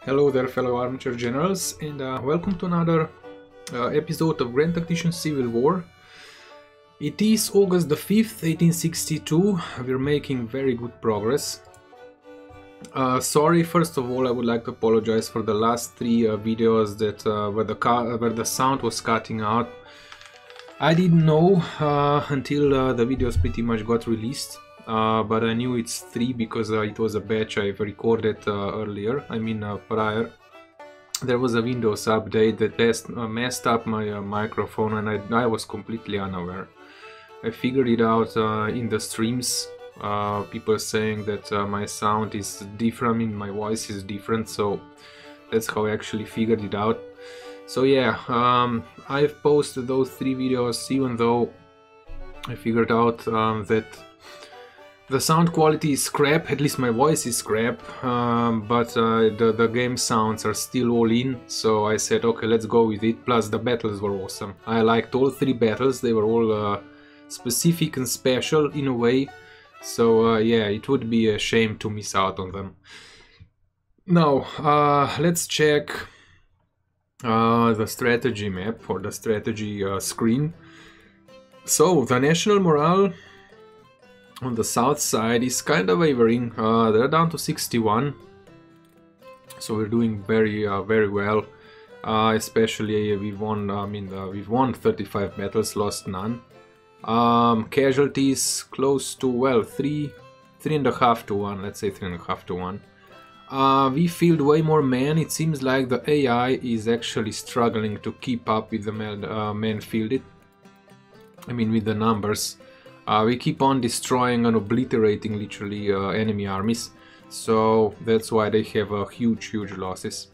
Hello there, fellow armature generals, and welcome to another episode of Grand Tactician Civil War. It is August the 5th, 1862. We're making very good progress. Sorry, first of all, I would like to apologize for the last three videos that where the sound was cutting out. I didn't know until the videos pretty much got released. But I knew it's 3 because it was a batch I've recorded earlier, prior. There was a Windows update that messed up my microphone, and I was completely unaware. I figured it out in the streams, people saying that my sound is different, my voice is different, so that's how I actually figured it out. So yeah, I've posted those 3 videos even though I figured out that the sound quality is crap, at least my voice is crap, but the game sounds are still all in, so I said okay, let's go with it. Plus the battles were awesome. I liked all 3 battles, they were all specific and special in a way, so yeah, it would be a shame to miss out on them. Now, let's check the strategy map or the strategy screen. So, the national morale on the south side is kind of wavering. They're down to 61, so we're doing very well. Especially we've won. We've won 35 battles, lost none. Casualties close to, well, 3.5 to 1. Let's say 3.5 to 1. We field way more men. It seems like the AI is actually struggling to keep up with the men fielded. With the numbers. We keep on destroying and obliterating literally enemy armies, so that's why they have huge losses.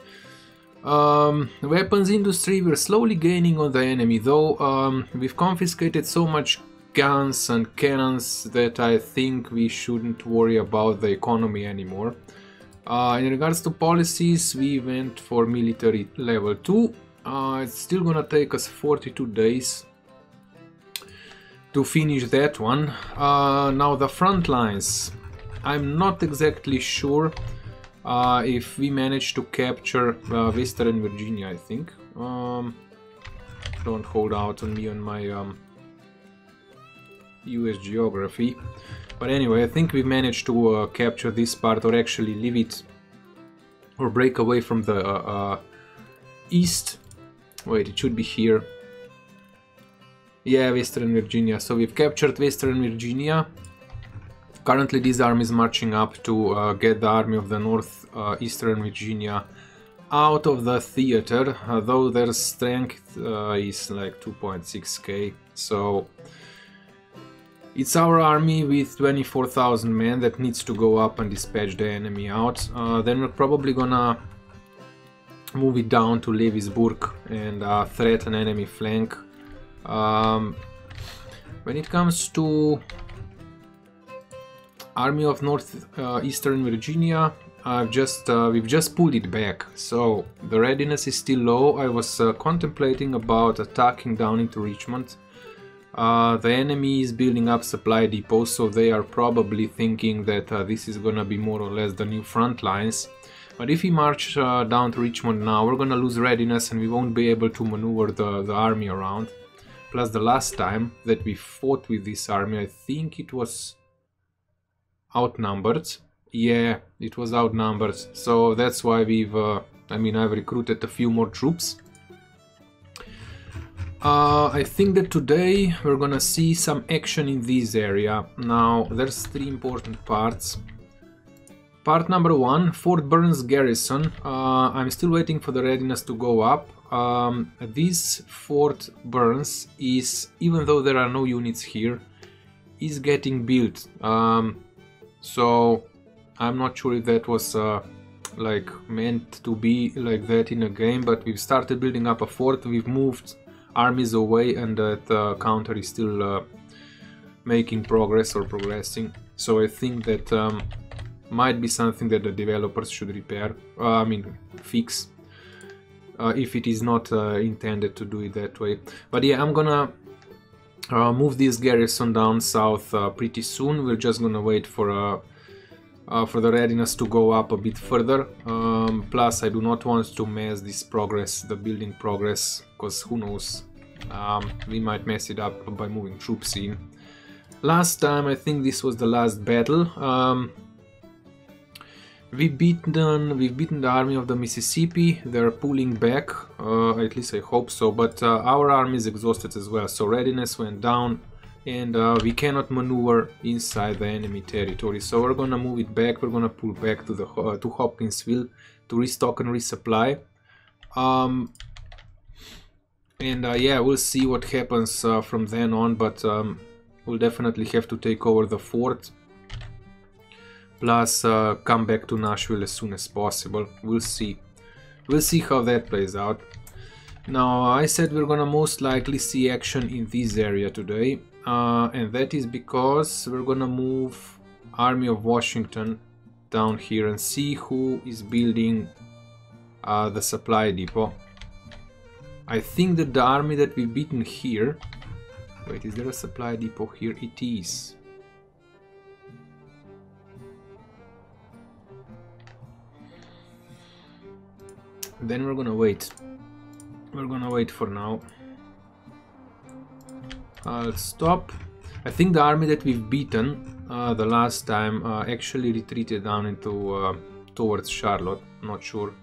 Weapons industry, we're slowly gaining on the enemy, though we've confiscated so much guns and cannons that I think we shouldn't worry about the economy anymore. In regards to policies, we went for military level 2. It's still gonna take us 42 days to finish that one. Now the front lines, I'm not exactly sure if we managed to capture Western Virginia. I think don't hold out on me on my US geography, but anyway, I think we managed to capture this part, or actually leave it, or break away from the east. Wait, it should be here. Yeah, Western Virginia. So we've captured Western Virginia. Currently this army is marching up to get the army of the Eastern Virginia out of the theater, though their strength is like 2.6k. So it's our army with 24,000 men that needs to go up and dispatch the enemy out. Then we're probably gonna move it down to Lewisburg and threaten enemy flank. When it comes to Army of Eastern Virginia, we've just pulled it back, so the readiness is still low. I was contemplating about attacking down into Richmond. The enemy is building up supply depots, so they are probably thinking that this is gonna be more or less the new front lines. But if we march down to Richmond now, we're gonna lose readiness and we won't be able to maneuver the army around. Plus the last time that we fought with this army, I think it was outnumbered. Yeah, it was outnumbered. So that's why we've, I've recruited a few more troops. I think that today we're gonna see some action in this area. Now, there's 3 important parts. Part number 1, Fort Burns Garrison. I'm still waiting for the readiness to go up. This Fort Burns is, even though there are no units here, is getting built. So I'm not sure if that was like meant to be like that in a game, but we've started building up a fort. We've moved armies away, and that counter is still making progress or progressing. So I think that might be something that the developers should repair. Fix. If it is not intended to do it that way. But yeah, I'm gonna move this garrison down south pretty soon. We're just gonna wait for for the readiness to go up a bit further. Plus I do not want to mess this progress, the building progress, because who knows, we might mess it up by moving troops in. Last time, I think this was the last battle, we've beaten the army of the Mississippi. They're pulling back, at least I hope so, but our army is exhausted as well, so readiness went down, and we cannot maneuver inside the enemy territory, so we're gonna move it back. We're gonna pull back to the to Hopkinsville to restock and resupply. Yeah, we'll see what happens from then on, but we'll definitely have to take over the fort, plus come back to Nashville as soon as possible. We'll see how that plays out. Now, I said we're gonna most likely see action in this area today, and that is because we're gonna move Army of Washington down here and see who is building the supply depot. I think that the army that we've beaten here... Wait, is there a supply depot here? It is. Then we're gonna wait. We're gonna wait for now. I'll stop. I think the army that we've beaten the last time actually retreated down into towards Charlotte. Not sure.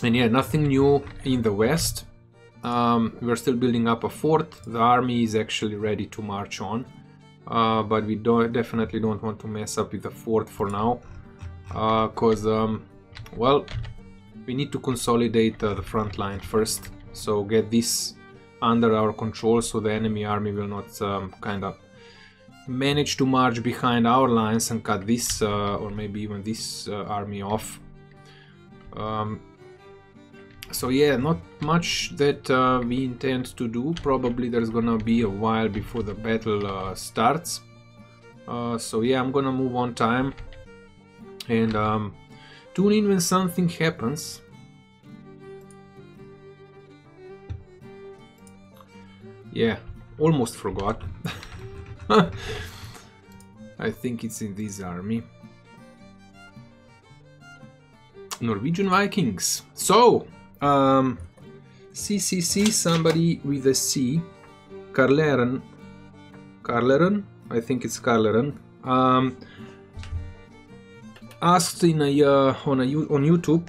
And yeah, nothing new in the west. We're still building up a fort. The army is actually ready to march on, but we definitely don't want to mess up with the fort for now, because well, we need to consolidate the front line first, so get this under our control so the enemy army will not kind of manage to march behind our lines and cut this or maybe even this army off. So yeah, not much that we intend to do. Probably there's gonna be a while before the battle starts. So yeah, I'm gonna move on time and tune in when something happens. Yeah, almost forgot. I think it's in this army. Norwegian Vikings. So, CCC, somebody with a C, Karleren, I think it's Karleren, asked in on YouTube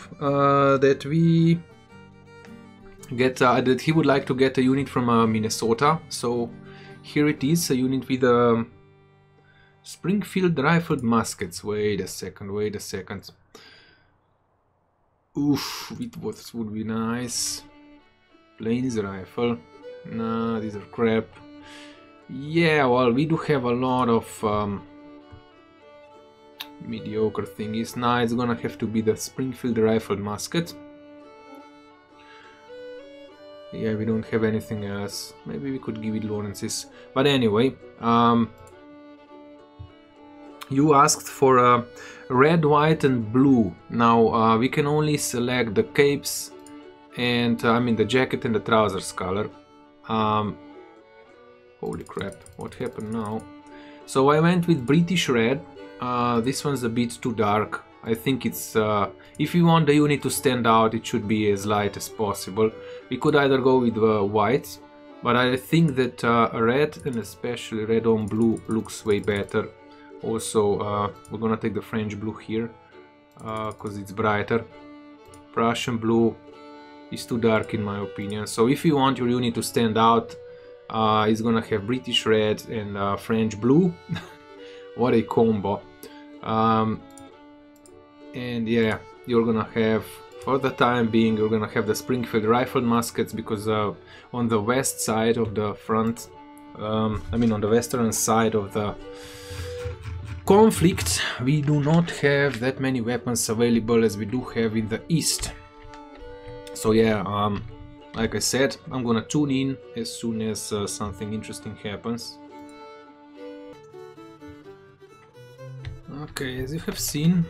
that we get that he would like to get a unit from Minnesota. So here it is, a unit with Springfield rifled muskets. Wait a second. Oof, it would be nice. Plains rifle. Nah, these are crap. Yeah, well, we do have a lot of mediocre thingies. Nah, it's gonna have to be the Springfield rifled musket. Yeah, we don't have anything else. Maybe we could give it Lawrence's. But anyway, you asked for red, white and blue. Now we can only select the capes and I mean the jacket and the trousers color. Holy crap, what happened now? So I went with British red. This one's a bit too dark. I think it's if you want the unit to stand out, it should be as light as possible. We could either go with white, but I think that red and especially red on blue looks way better. Also, we're gonna take the French blue here because it's brighter. Prussian blue is too dark in my opinion. So if you want your unit to stand out, it's gonna have British red and French blue. What a combo! And yeah, you're gonna have, for the time being, you're gonna have the Springfield rifled muskets because on the west side of the front, I mean on the western side of the conflict, we do not have that many weapons available as we do have in the east. So yeah, like I said, I'm gonna tune in as soon as something interesting happens. Okay, as you have seen,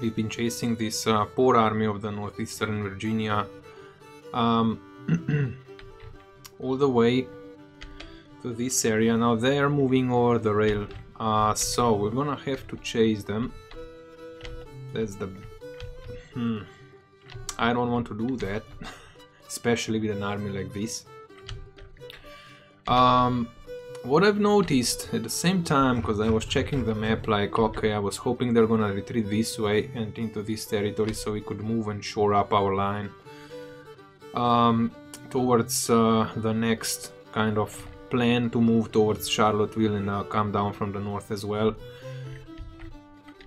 we've been chasing this poor army of the northeastern Virginia all the way to this area. Now they are moving over the rail, so we're gonna have to chase them. That's the... I don't want to do that, especially with an army like this. What I've noticed at the same time, because I was checking the map, like, okay, I was hoping they're gonna retreat this way and into this territory so we could move and shore up our line towards the next kind of plan to move towards Charlottesville and come down from the north as well.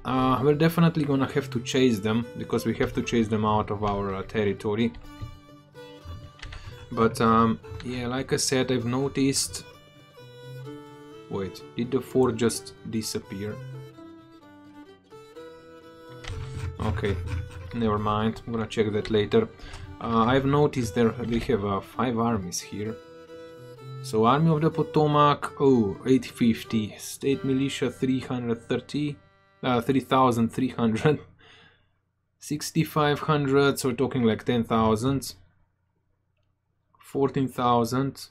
We're definitely gonna have to chase them, because we have to chase them out of our territory. But yeah, like I said, I've noticed... Wait, did the fort just disappear? Okay, never mind, I'm gonna check that later. I've noticed they have 5 armies here. So Army of the Potomac, oh, 850, State Militia 330, 3,300, 6,500, so we're talking like 10,000, 14,000.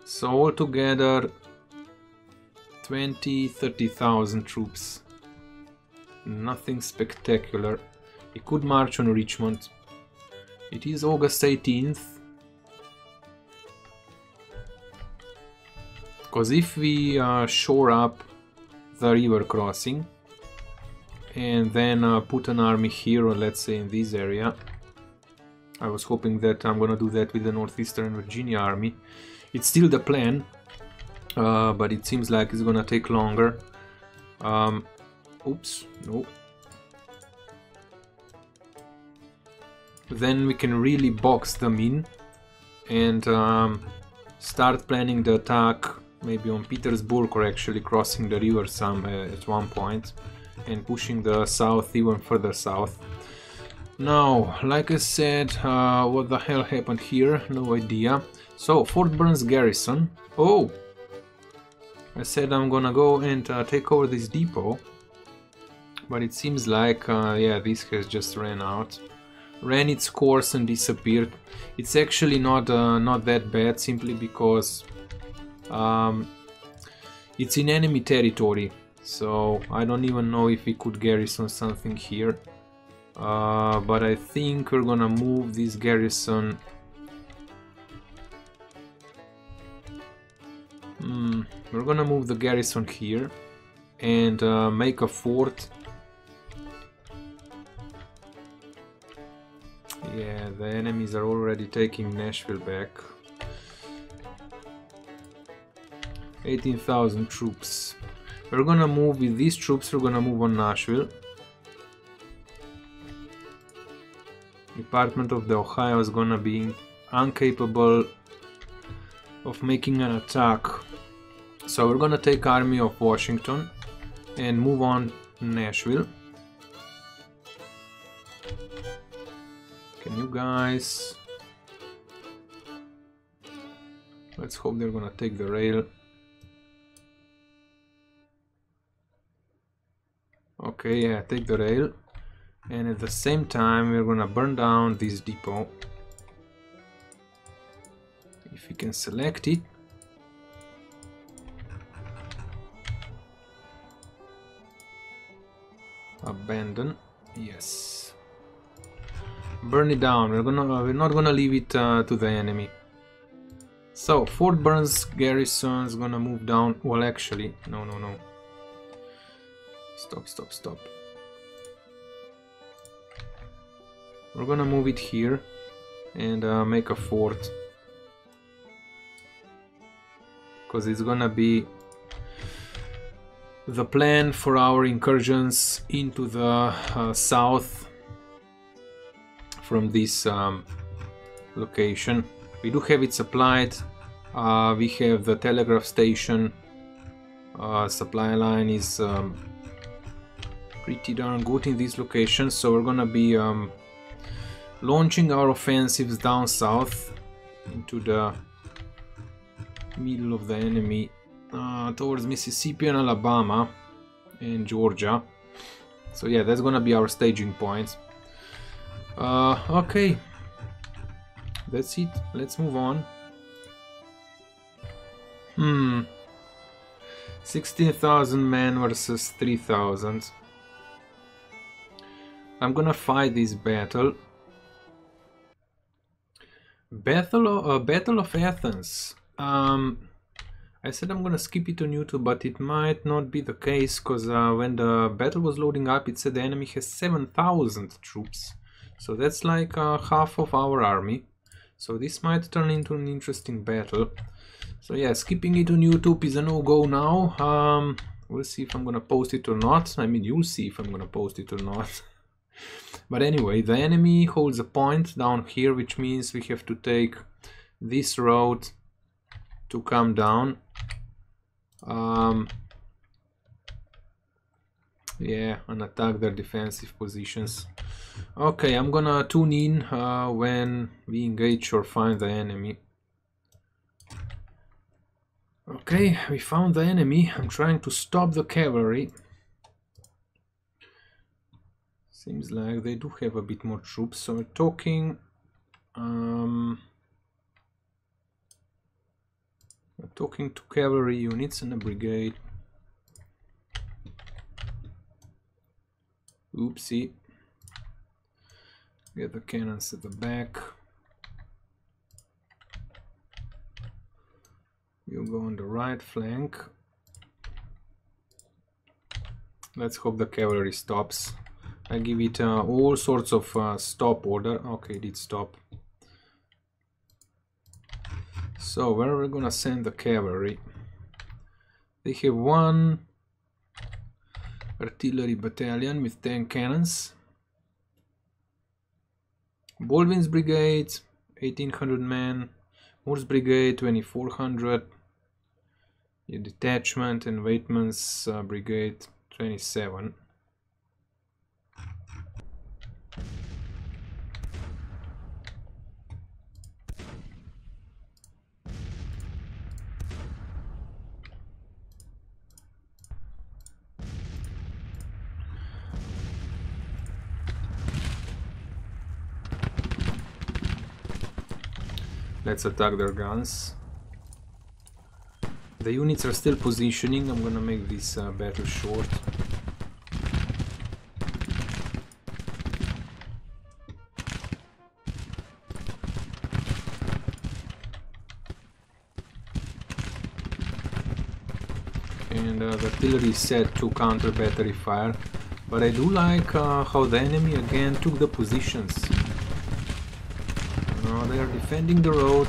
So altogether 20-30,000 troops. Nothing spectacular. He could march on Richmond. It is August 18th. Because if we shore up the river crossing and then put an army here, or let's say in this area, I was hoping that I'm gonna do that with the Northeastern Virginia army. It's still the plan, but it seems like it's gonna take longer. Oops, no. Then we can really box them in and start planning the attack, maybe on Petersburg, or actually crossing the river at one point and pushing the south even further south. Now, like I said, what the hell happened here? No idea. So, Fort Burns Garrison. Oh! I said I'm gonna go and take over this depot. But it seems like, yeah, this has just ran its course and disappeared. It's actually not that bad, simply because it's in enemy territory. So, I don't even know if we could garrison something here. But I think we're gonna move this garrison. We're gonna move the garrison here and make a fort. Yeah, the enemies are already taking Nashville back. 18,000 troops. We're gonna move with these troops, we're gonna move on Nashville. Department of the Ohio is gonna be incapable of making an attack. So we're gonna take Army of Washington and move on Nashville. Can you guys... Let's hope they're gonna take the rail. Okay, yeah, take the rail. And at the same time we're gonna burn down this depot. If we can select it. Abandon, yes. Burn it down. We're not gonna leave it to the enemy. So Fort Burns garrison is gonna move down. Well, actually, no. Stop. We're gonna move it here and make a fort, because it's gonna be the plan for our incursions into the south from this location. We do have it supplied. We have the telegraph station. Supply line is pretty darn good in this location, so we're gonna be launching our offensives down south into the middle of the enemy, towards Mississippi and Alabama and Georgia. So yeah, that's gonna be our staging points. Okay, that's it. Let's move on. 16,000 men versus 3,000. I'm gonna fight this battle. Battle of Athens. I said I'm gonna skip it on YouTube, but it might not be the case, because when the battle was loading up, it said the enemy has 7,000 troops. So that's like half of our army. So this might turn into an interesting battle. So yeah, skipping it on YouTube is a no-go now. We'll see if I'm gonna post it or not. I mean, you'll see if I'm gonna post it or not. But anyway, the enemy holds a point down here, which means we have to take this road to come down. Yeah, and attack their defensive positions. Okay, I'm gonna tune in when we engage or find the enemy. Okay, we found the enemy. I'm trying to stop the cavalry. Seems like they do have a bit more troops, so we're talking to cavalry units and a brigade. Oopsie. Get the cannons at the back. We'll go on the right flank. Let's hope the cavalry stops. I give it all sorts of stop order. Okay, it did stop. So where are we gonna send the cavalry? They have one artillery battalion with 10 cannons. Baldwin's brigade, 1800 men. Moore's brigade, 2400. The detachment and Waitman's brigade, 27. Let's attack their guns. The units are still positioning. I'm gonna make this battle short. And the artillery is set to counter battery fire. But I do like how the enemy again took the positions. They are defending the road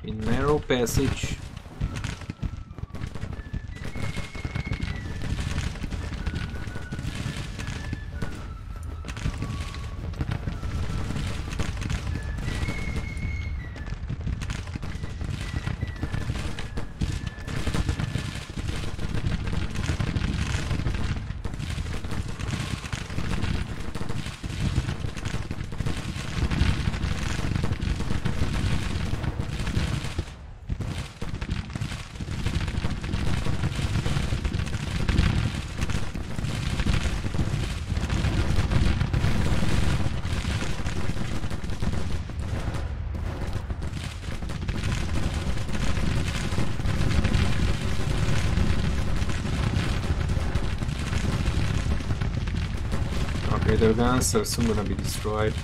in narrow passage. Okay, their guns are soon gonna be destroyed.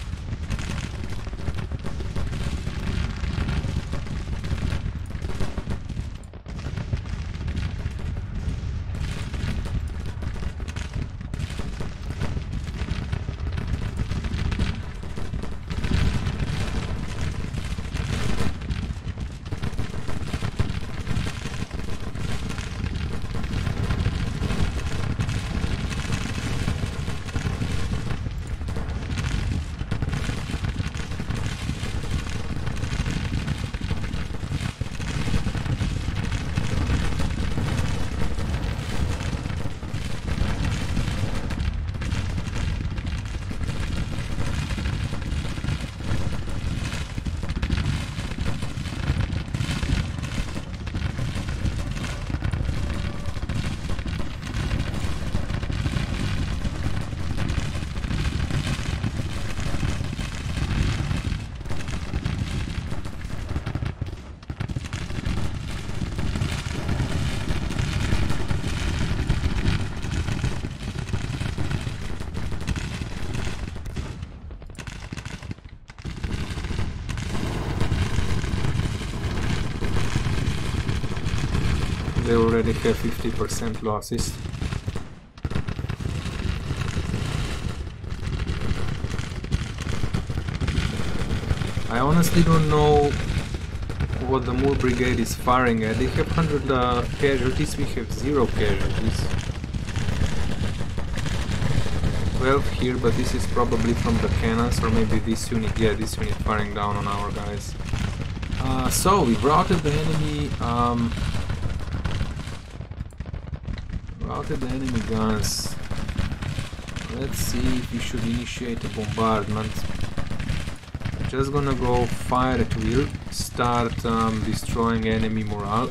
already have 50% losses. I honestly don't know what the Moor Brigade is firing at. They have 100 casualties, we have 0 casualties. 12 here, but this is probably from the cannons, or maybe this unit, yeah, this unit firing down on our guys. So, we've routed the enemy, guns. Let's see if we should initiate a bombardment. Just gonna go fire at will, start destroying enemy morale.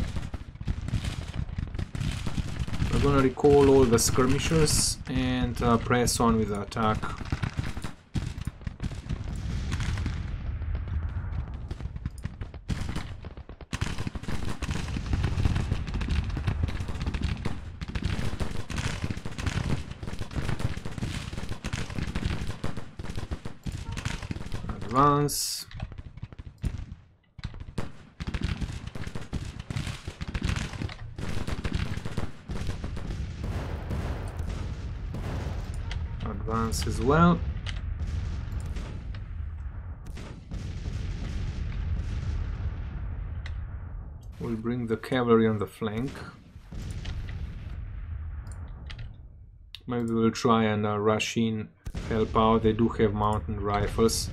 We're gonna recall all the skirmishers and press on with the attack. Advance. Advance as well. We'll bring the cavalry on the flank. Maybe we'll try and rush in, help out. They do have mountain rifles.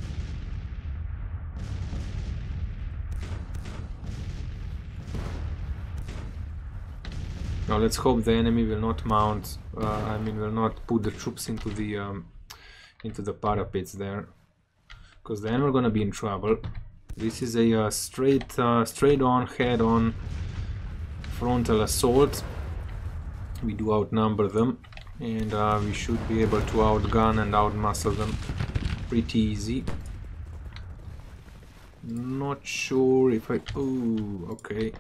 Now let's hope the enemy will not mount. Will not put the troops into the parapets there, because then we're gonna be in trouble. This is a straight on, head-on frontal assault. We do outnumber them, and we should be able to outgun and outmuscle them pretty easy. Not sure if I... Oh, okay.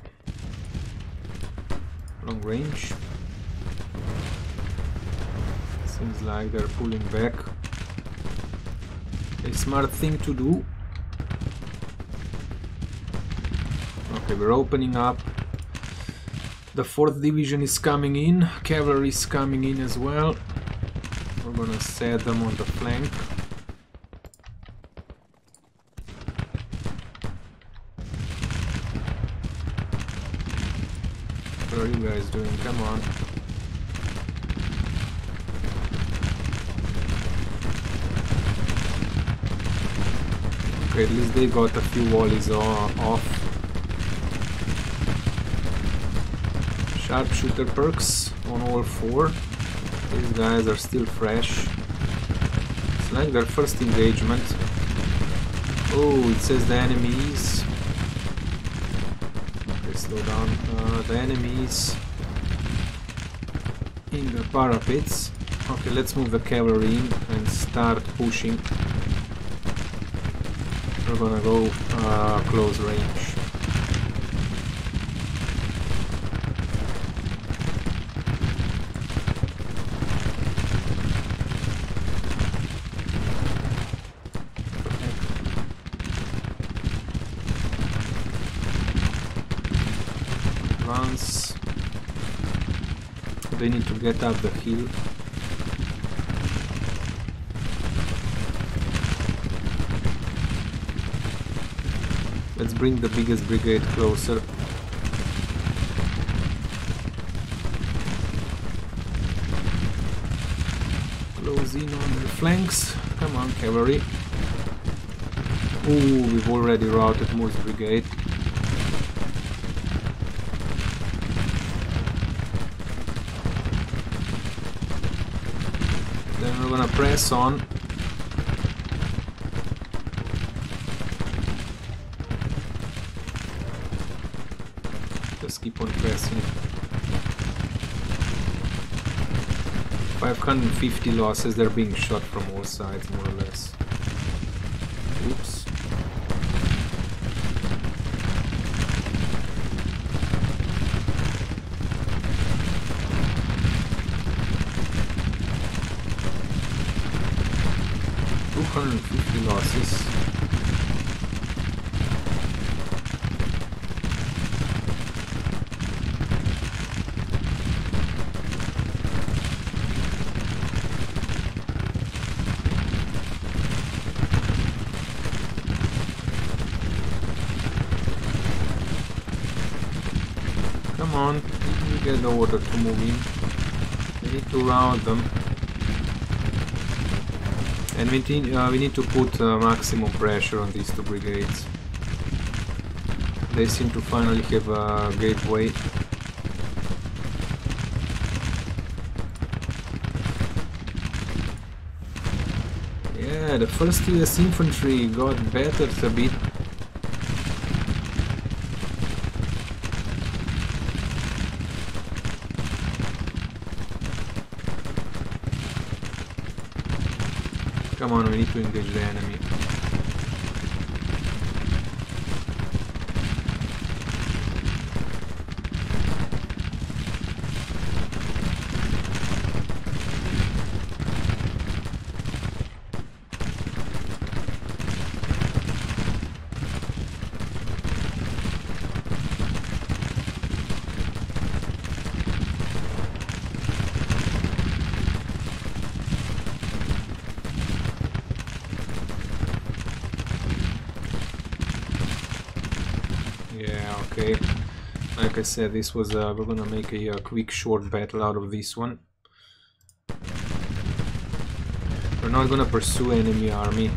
Long range. Seems like they're pulling back. A smart thing to do. Okay, we're opening up. The 4th division is coming in. Cavalry is coming in as well. We're gonna set them on the flank. What are you guys doing? Come on. Okay, at least they got a few volleys off. Sharpshooter perks on all 4. These guys are still fresh. It's like their first engagement. Oh, it says the enemies. Slow down. The enemies in the parapets. Okay, let's move the cavalry in and start pushing. We're gonna go close range. They need to get up the hill. Let's bring the biggest brigade closer. Close in on their flanks. Come on, cavalry. Ooh, we've already routed Moor's brigade. Then we're gonna press on. Just keep on pressing. 550 losses, they're being shot from all sides more or less. Oops. Losses. on, we get the order to move in. We need to round them. And we need to put maximum pressure on these two brigades. They seem to finally have a gateway. Yeah, the first US infantry got battered a bit. Come on, we need to engage the enemy. Yeah, okay. Like I said, this was we're gonna make a quick short battle out of this one. We're not gonna pursue enemy army.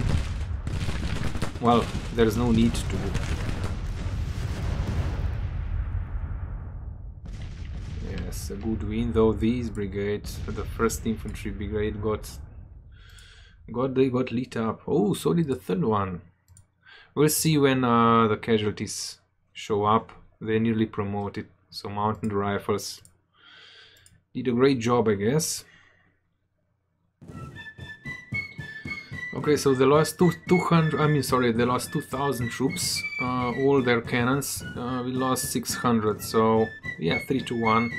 Well, there's no need to. Yes, a good win, though these brigades, the 1st infantry brigade they got lit up. Oh, so did the 3rd one. We'll see when the casualties show up. They nearly promoted, so mounted rifles did a great job, I guess. Okay, so they lost they lost 2,000 troops, all their cannons. We lost 600, so yeah, 3-1.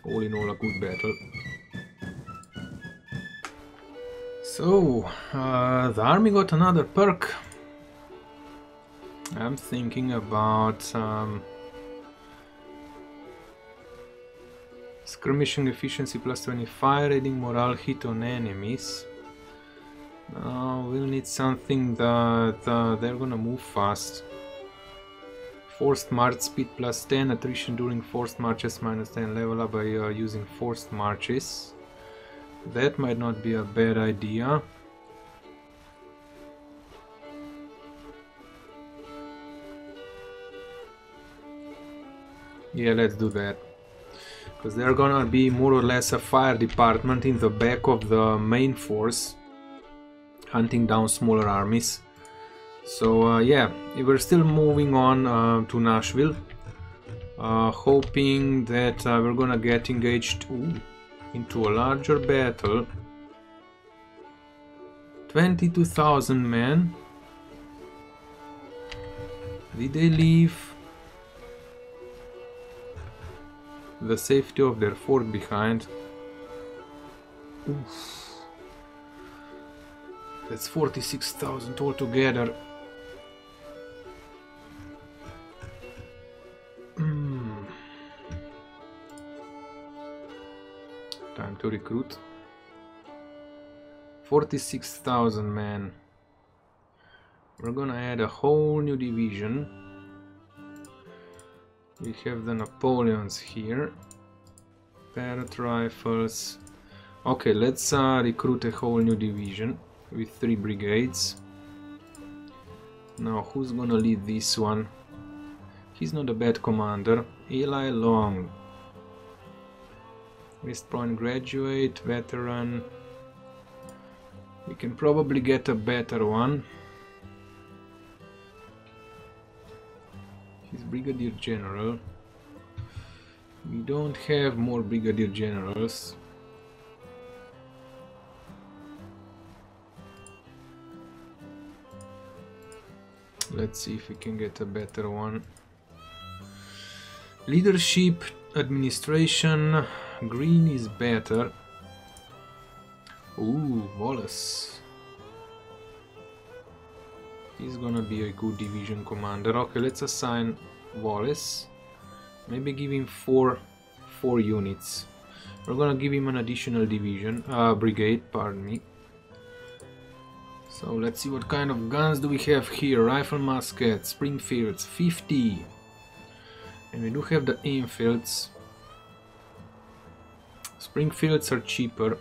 All in all, a good battle. So, the army got another perk. I'm thinking about skirmishing efficiency plus 25, raiding morale hit on enemies. We'll need something that they're gonna move fast. Forced march speed plus 10, attrition during forced marches minus 10, level up by using forced marches. That might not be a bad idea. Yeah, let's do that. Because they're gonna be more or less a fire department in the back of the main force, hunting down smaller armies. So yeah, we're still moving on to Nashville, hoping that we're gonna get engaged into a larger battle. 22,000 men. Did they leave the safety of their fort behind? Oof. That's 46,000 altogether. Time to recruit. 46,000 men. We're gonna add a whole new division. We have the Napoleons here. Parrot rifles. Okay, let's recruit a whole new division with 3 brigades. Now, who's gonna lead this one? He's not a bad commander. Eli Long. West Point graduate, veteran. We can probably get a better one. He's Brigadier General. We don't have more Brigadier Generals. Let's see if we can get a better one. Leadership, administration, green is better. Ooh, Wallace. He's gonna be a good division commander. Okay, let's assign Wallace. Maybe give him four units. We're gonna give him an additional division, brigade, pardon me. So let's see what kind of guns do we have here. Rifle muskets, Springfields, 50. And we do have the Enfields. Springfields are cheaper.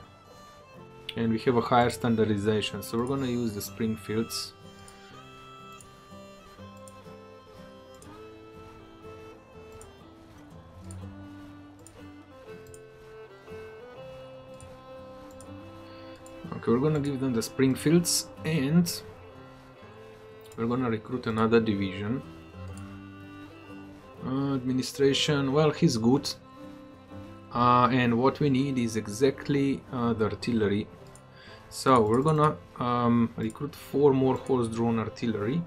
And we have a higher standardization, so we're gonna use the Springfields. Okay, we're gonna give them the Springfields, and we're gonna recruit another division. Administration, well, he's good. And what we need is exactly the artillery. So we're gonna recruit 4 more horse-drawn artillery.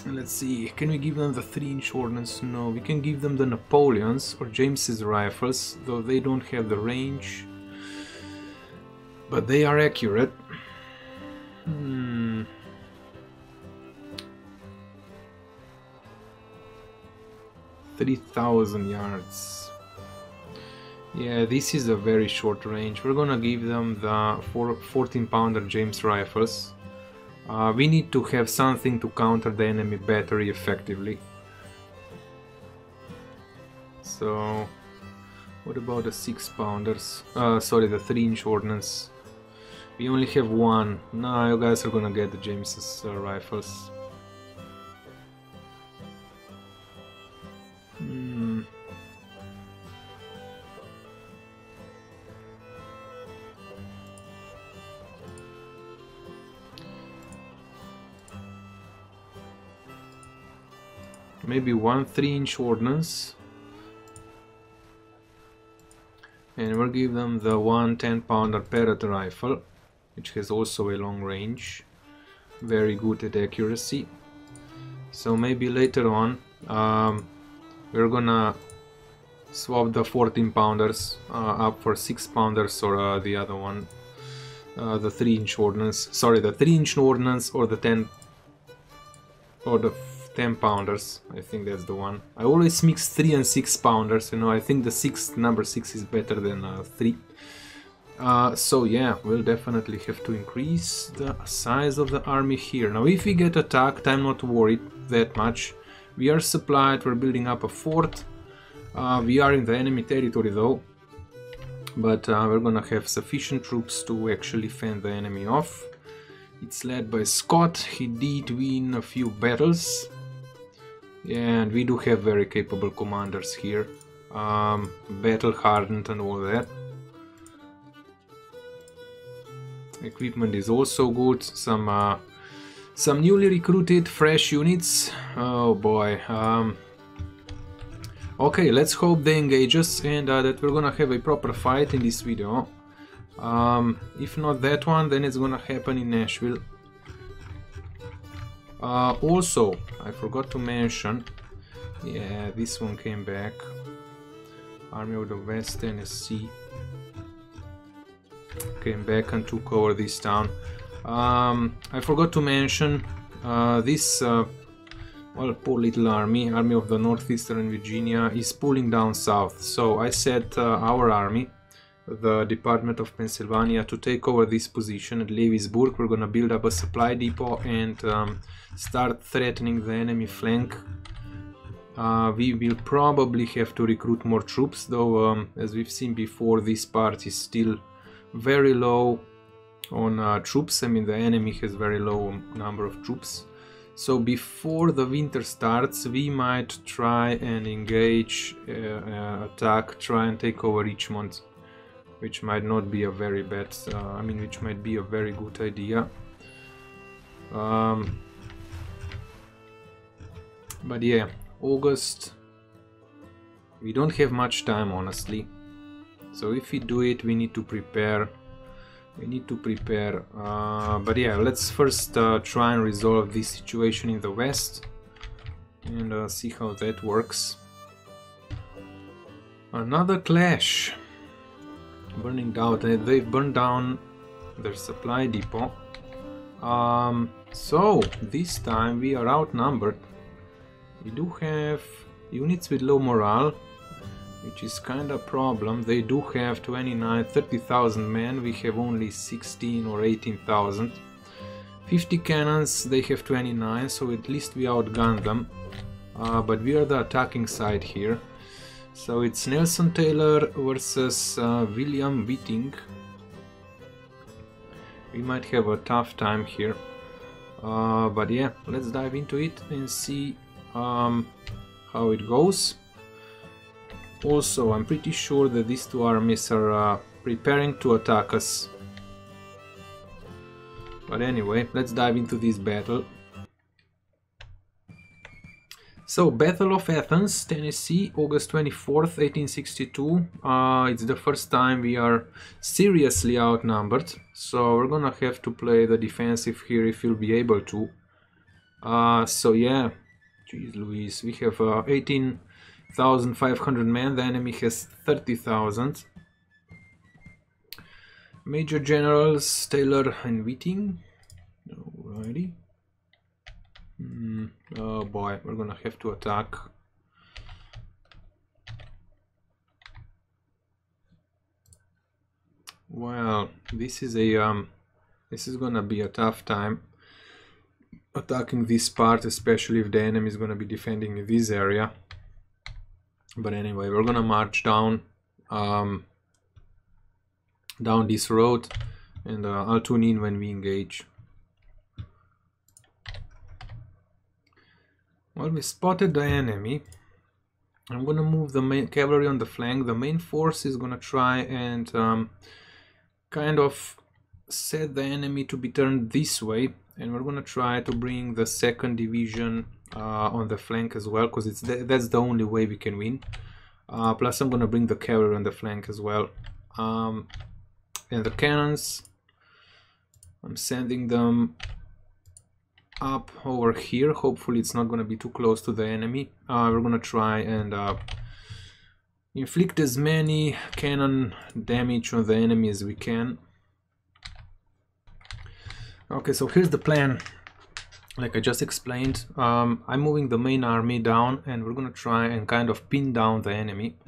And let's see, can we give them the 3-inch ordnance? No, we can give them the Napoleons or James's rifles, though they don't have the range. But they are accurate. 3,000 yards. Yeah, this is a very short range. We're gonna give them the 14-pounder James rifles. We need to have something to counter the enemy battery effectively. So, what about the 6-pounders? Sorry, the 3-inch ordnance. We only have 1. No, you guys are gonna get the James's rifles. Maybe 1 3-inch ordnance, and we'll give them the 1 10-pounder Parrott rifle, which has also a long range, very good at accuracy. So maybe later on we're gonna swap the 14-pounders up for 6-pounders or the other one, the 3-inch ordnance. Sorry, the 3-inch ordnance or the 10 or the 10-pounders. I think that's the one. I always mix 3 and 6-pounders, you know. I think the number 6 is better than 3. So yeah, we'll definitely have to increase the size of the army here. Now if we get attacked, I'm not worried that much. We are supplied, we're building up a fort. We are in the enemy territory though, but we're gonna have sufficient troops to actually fend the enemy off. It's led by Scott. He did win a few battles. And we do have very capable commanders here, battle hardened and all that. Equipment is also good. Some newly recruited fresh units. Oh boy. Okay, let's hope they engage us and that we're gonna have a proper fight in this video. If not that one, then it's gonna happen in Nashville. Also, I forgot to mention, yeah, this one came back. Army of the West Tennessee came back and took over this town. I forgot to mention this, well, poor little army of the Northeastern Virginia is pulling down south. So I set our army, the Department of Pennsylvania, to take over this position at Lewisburg. We're gonna build up a supply depot and start threatening the enemy flank. We will probably have to recruit more troops, though as we've seen before, this part is still very low on troops. I mean, the enemy has very low number of troops. So before the winter starts, we might try and engage, attack, try and take over Richmond, which might not be a very bad, which might be a very good idea. But yeah, August, we don't have much time, honestly. So if we do it, we need to prepare. But yeah, let's first try and resolve this situation in the west and see how that works. Another clash. Burning down, they've burned down their supply depot. So this time we are outnumbered. We do have units with low morale, which is kind of a problem. They do have 30,000 men. We have only 16 or 18,000. 50 cannons, they have 29, so at least we outgunned them. But we are the attacking side here. So it's Nelson Taylor versus William Whiting. We might have a tough time here. But yeah, let's dive into it and see how it goes. Also, I'm pretty sure that these two armies are preparing to attack us. But anyway, let's dive into this battle. So, Battle of Athens, Tennessee, August 24th, 1862. It's the first time we are seriously outnumbered, so we're gonna have to play the defensive here if we'll be able to. So yeah, jeez Louise, we have 18,500 men, the enemy has 30,000. Major Generals Taylor and Whiting. Alrighty. Oh boy, we're gonna have to attack. Well, this is gonna be a tough time attacking this part, especially if the enemy is gonna be defending in this area. But anyway, we're gonna march down down this road, and I'll tune in when we engage. Well, we spotted the enemy. I'm gonna move the main cavalry on the flank. The main force is gonna try and kind of set the enemy to be turned this way, and we're gonna try to bring the 2nd division on the flank as well, because that's the only way we can win. Plus I'm gonna bring the cavalry on the flank as well. And the cannons, I'm sending them up over here. Hopefully it's not going to be too close to the enemy. We're going to try and inflict as many cannon damage on the enemy as we can. Okay, so here's the plan. Like I just explained, I'm moving the main army down, and we're going to try and kind of pin down the enemy.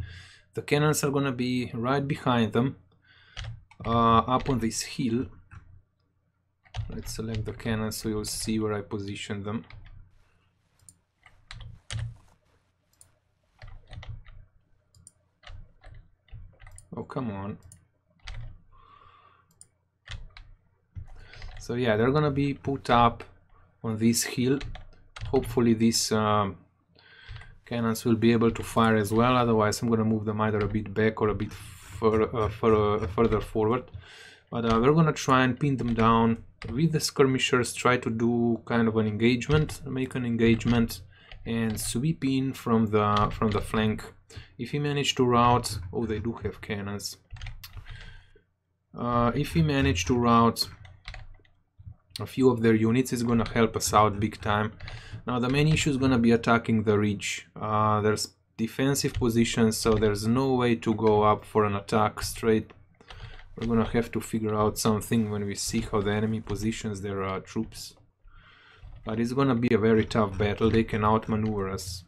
The cannons are going to be right behind them, up on this hill. Let's select the cannons so you'll see where I position them. Oh, come on. So yeah, they're gonna be put up on this hill. Hopefully these cannons will be able to fire as well, otherwise I'm gonna move them either a bit back or a bit further forward. But we're gonna try and pin them down with the skirmishers, try to do kind of an engagement, make an engagement, and sweep in from the flank. If we manage to rout, oh, they do have cannons. If we manage to rout a few of their units, it's gonna help us out big time. Now the main issue is gonna be attacking the ridge. There's defensive positions, so there's no way to go up for an attack straight. We're gonna have to figure out something when we see how the enemy positions their troops. But it's gonna be a very tough battle. They can outmaneuver us.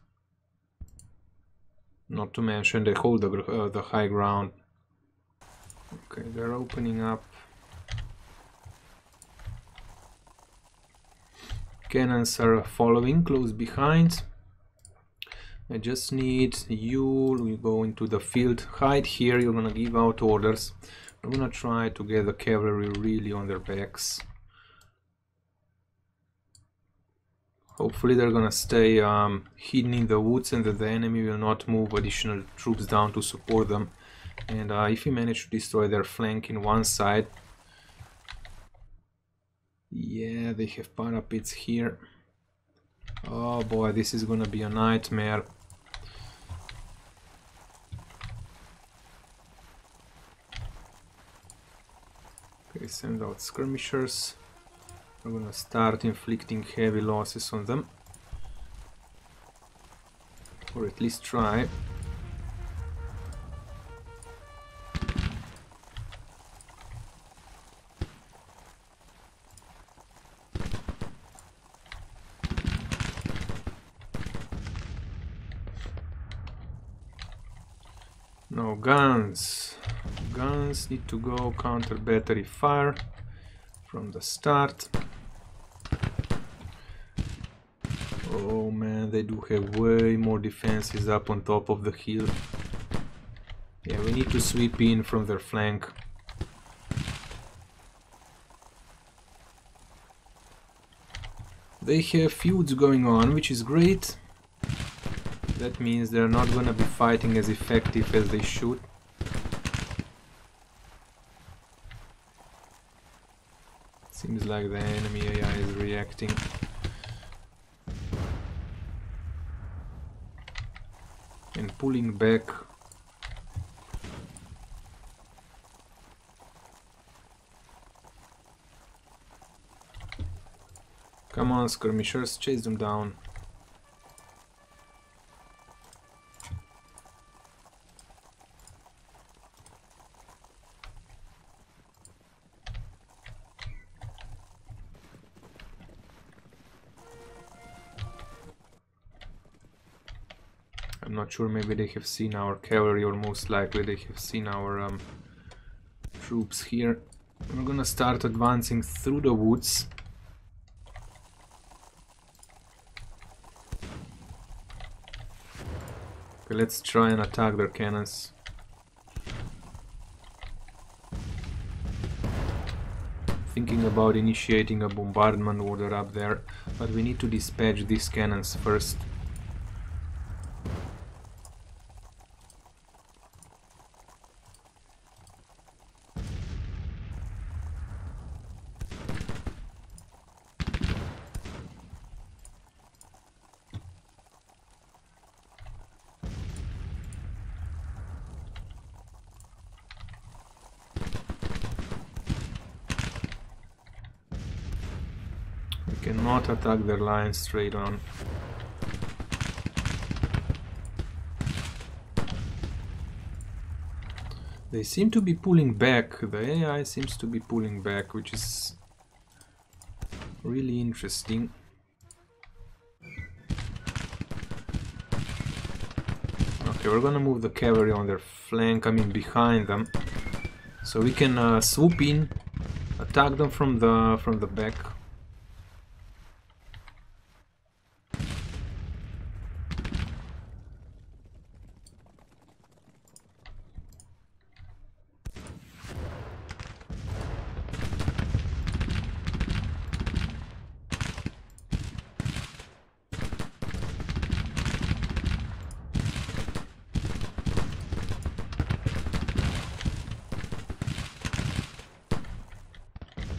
Not to mention they hold the high ground. Okay, they're opening up. Cannons are following close behind. I just need you. We go into the field. Hide here. You're gonna give out orders. I'm gonna try to get the cavalry really on their backs. Hopefully they're gonna stay hidden in the woods, and that the enemy will not move additional troops down to support them. And if we manage to destroy their flank in one side, yeah, they have parapets here. Oh boy, this is gonna be a nightmare. Okay, send out skirmishers. We're gonna start inflicting heavy losses on them. Or at least try. No, guns. Guns need to go counter battery fire from the start. Oh man, they do have way more defenses up on top of the hill. Yeah, we need to sweep in from their flank. They have feuds going on, which is great. That means they're not gonna be fighting as effective as they should. Seems like the enemy AI is reacting. And pulling back. Come on, skirmishers, chase them down. I'm not sure, maybe they have seen our cavalry, or most likely they have seen our troops here. We're gonna start advancing through the woods. Okay, let's try and attack their cannons. Thinking about initiating a bombardment order up there, but we need to dispatch these cannons first. Cannot attack their lines straight on. They seem to be pulling back. The AI seems to be pulling back, which is really interesting. Okay, we're gonna move the cavalry on their flank, I mean behind them, so we can swoop in, attack them from the back.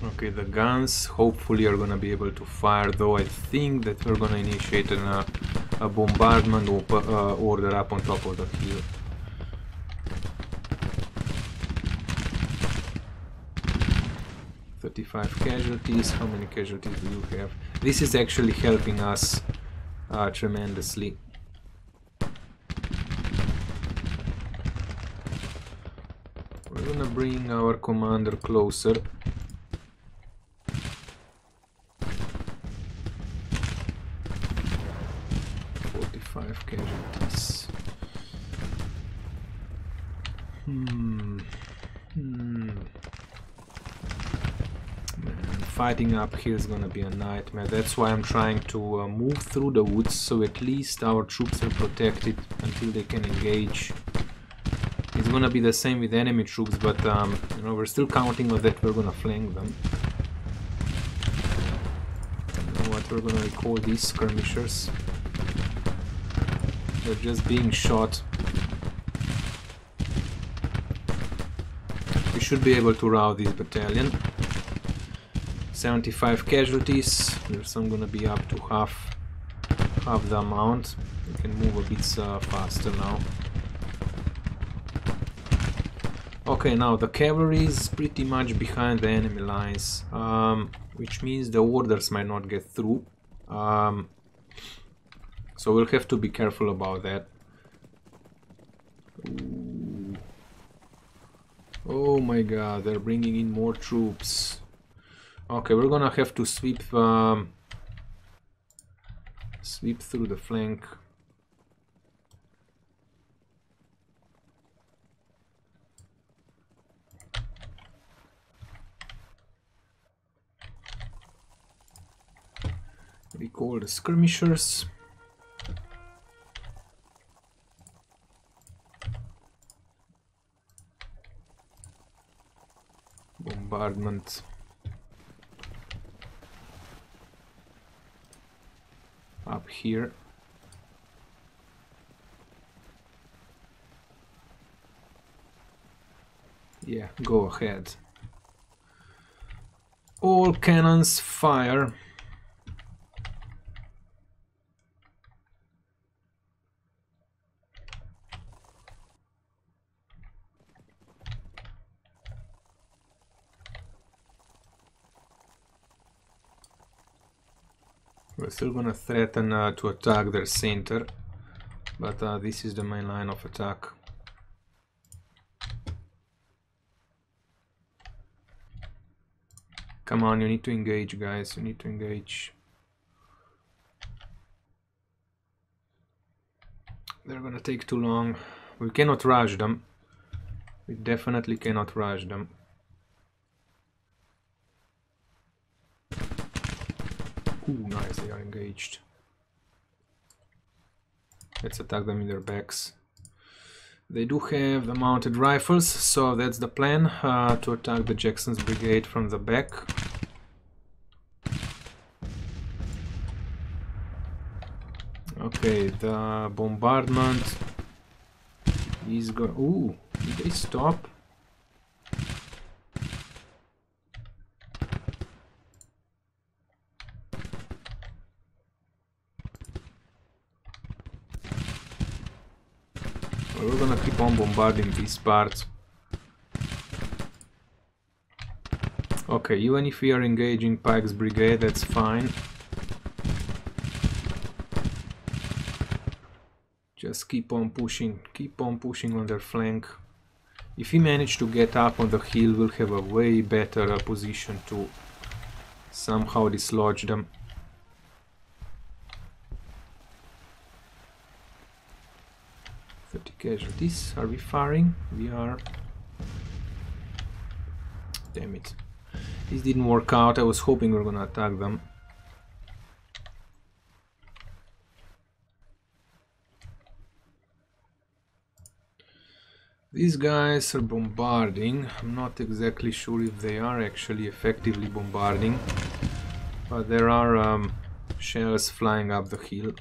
Okay, the guns hopefully are gonna be able to fire, though I think that we're gonna initiate a bombardment order up on top of the hill. "35 casualties. How many casualties do you have?" This is actually helping us tremendously. We're gonna bring our commander closer. 45 casualties. Man, fighting up here is gonna be a nightmare. That's why I'm trying to move through the woods, so at least our troops are protected until they can engage. It's gonna be the same with enemy troops, but you know, we're still counting on that we're gonna flank them. You know what, we're gonna recall these skirmishers. They're just being shot. We should be able to rout this battalion. 75 casualties. There's some gonna be up to half the amount. We can move a bit faster now. Okay, now the cavalry is pretty much behind the enemy lines, which means the orders might not get through. So we'll have to be careful about that. Ooh. Oh my god, they're bringing in more troops. Okay, we're gonna have to sweep through the flank. Recall the skirmishers. Bombardment. Up here. Yeah, go ahead. All cannons fire. We're still gonna threaten to attack their center, but this is the main line of attack. Come on, you need to engage, guys. You need to engage. They're gonna take too long. We cannot rush them. We definitely cannot rush them. Ooh, nice, they are engaged. Let's attack them in their backs. They do have the mounted rifles, so that's the plan, to attack the Jackson's brigade from the back. Okay, the bombardment is going... Ooh, did they stop? We're gonna keep on bombarding these parts. Okay, even if we are engaging Pike's brigade, that's fine. Just keep on pushing on their flank. If we manage to get up on the hill, we'll have a way better position to somehow dislodge them. Casualties. Are we firing? We are. Damn it. This didn't work out. I was hoping we were gonna attack them. These guys are bombarding. I'm not exactly sure if they are actually effectively bombarding, but there are shells flying up the hill.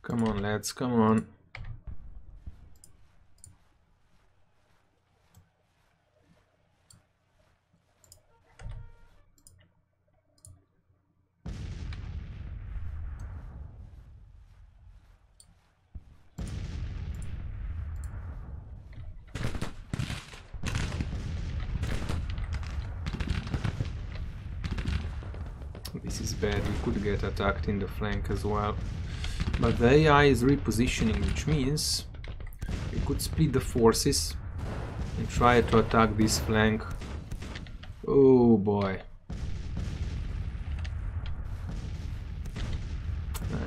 Come on, lads, come on. This is bad, we could get attacked in the flank as well. But the AI is repositioning, which means we could split the forces and try to attack this flank. Oh boy.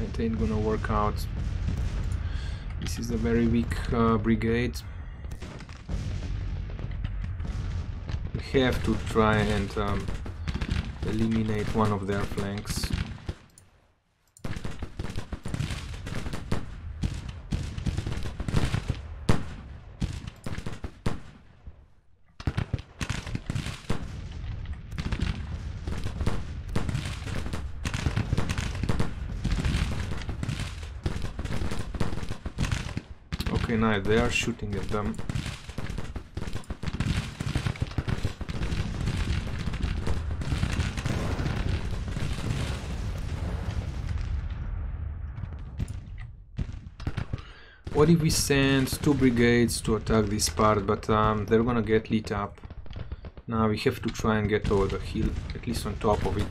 It ain't gonna work out. This is a very weak brigade. We have to try and eliminate one of their flanks. Okay, nice, they are shooting at them. What if we send 2 brigades to attack this part, but they're gonna get lit up. Now we have to try and get over the hill, at least on top of it.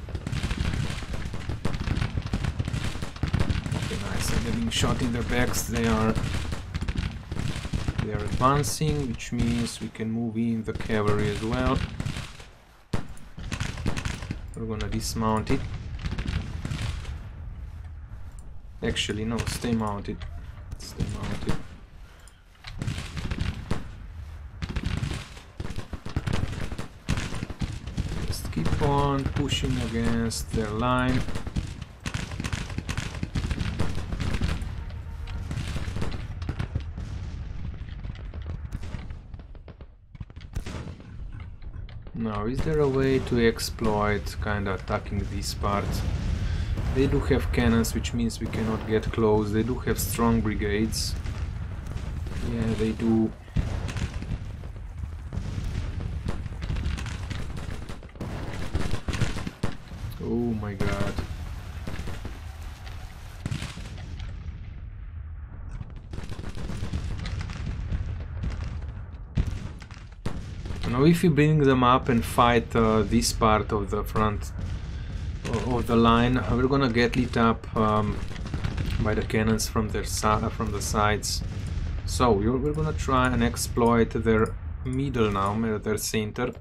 Okay, nice, they're getting shot in their backs. They are advancing, which means we can move in the cavalry as well. We're gonna dismount it. Actually, no, stay mounted. Stay mounted. keep on pushing against their line. Now, is there a way to exploit kinda attacking this part? They do have cannons, which means we cannot get close. They do have strong brigades. Yeah, they do. Oh my god. Now if we bring them up and fight this part of the front of the line, we're gonna get lit up by the cannons from the sides. So we're gonna try and exploit their middle now, their center.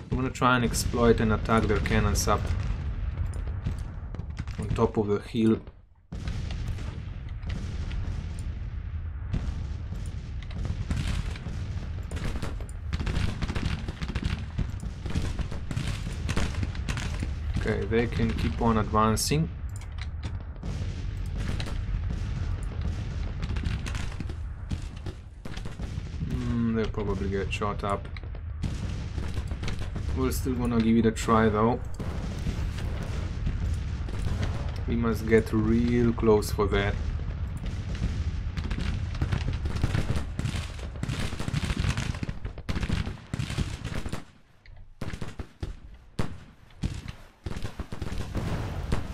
We're gonna try and exploit and attack their cannons up on top of the hill. Okay, they can keep on advancing. They'll probably get shot up. We're still gonna give it a try though. We must get real close for that.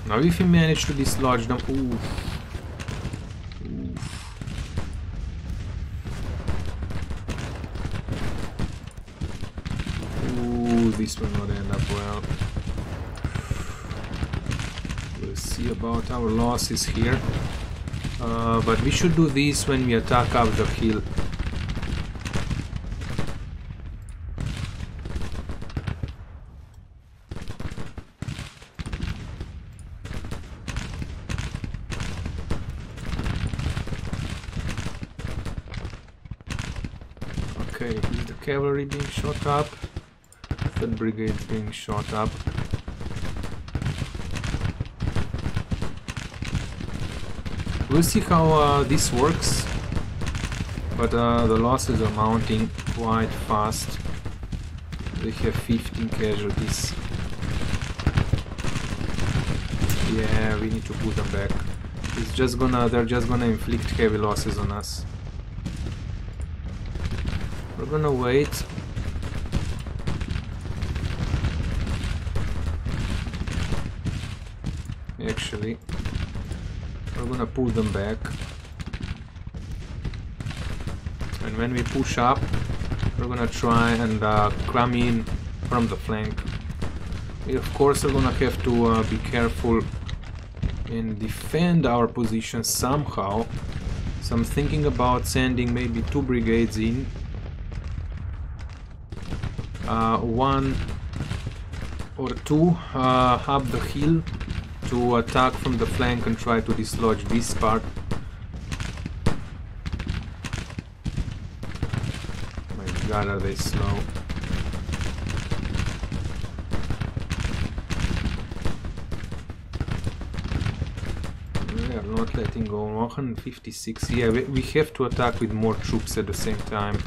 Now if we manage to dislodge them, oof. Ooh, this will not end up well. We'll see about our losses here. But we should do this when we attack up the hill. Okay, is the cavalry being shot up? Third brigade is being shot up. We'll see how this works, but the losses are mounting quite fast. They have 15 casualties. Yeah, we need to put them back. They're just gonna inflict heavy losses on us. We're gonna wait. Actually, we're gonna pull them back. And when we push up, we're gonna try and climb in from the flank. We of course are gonna have to be careful and defend our position somehow. So I'm thinking about sending maybe 2 brigades in. One or two up the hill to attack from the flank and try to dislodge this part. My god, are they slow. They are not letting go. 156. Yeah, we have to attack with more troops at the same time.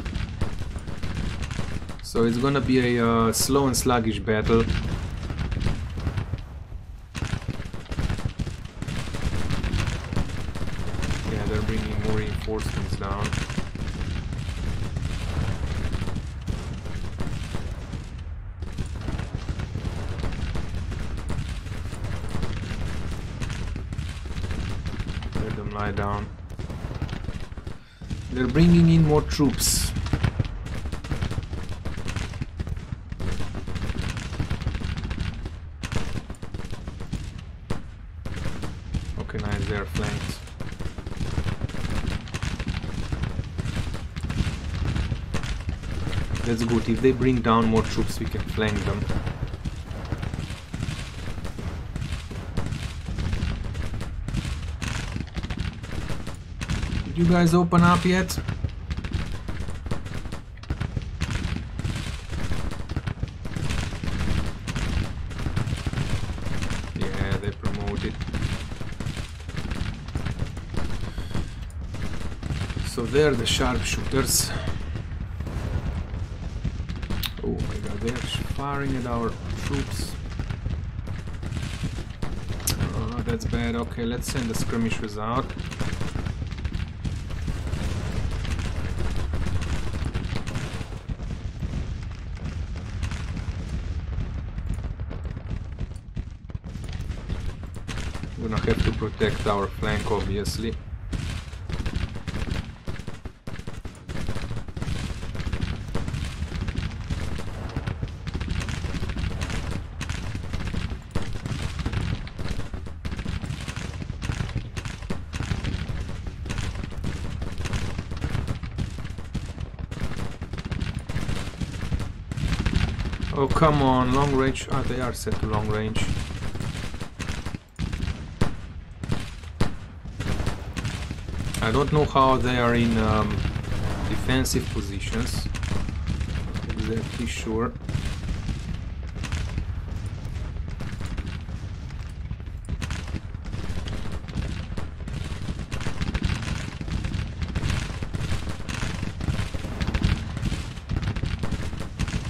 So it's gonna be a slow and sluggish battle. Yeah, they're bringing more reinforcements down. Let them lie down. They're bringing in more troops. They are flanked. That's good. If they bring down more troops, we can flank them. Did you guys open up yet? about it. So they're the sharpshooters. Oh my god, they're firing at our troops. Oh, that's bad. Okay, let's send the skirmishers out. We're gonna have to protect our flank, obviously. Oh, come on, long range. Ah, they are set to long range. I don't know how they are in defensive positions. Not exactly sure.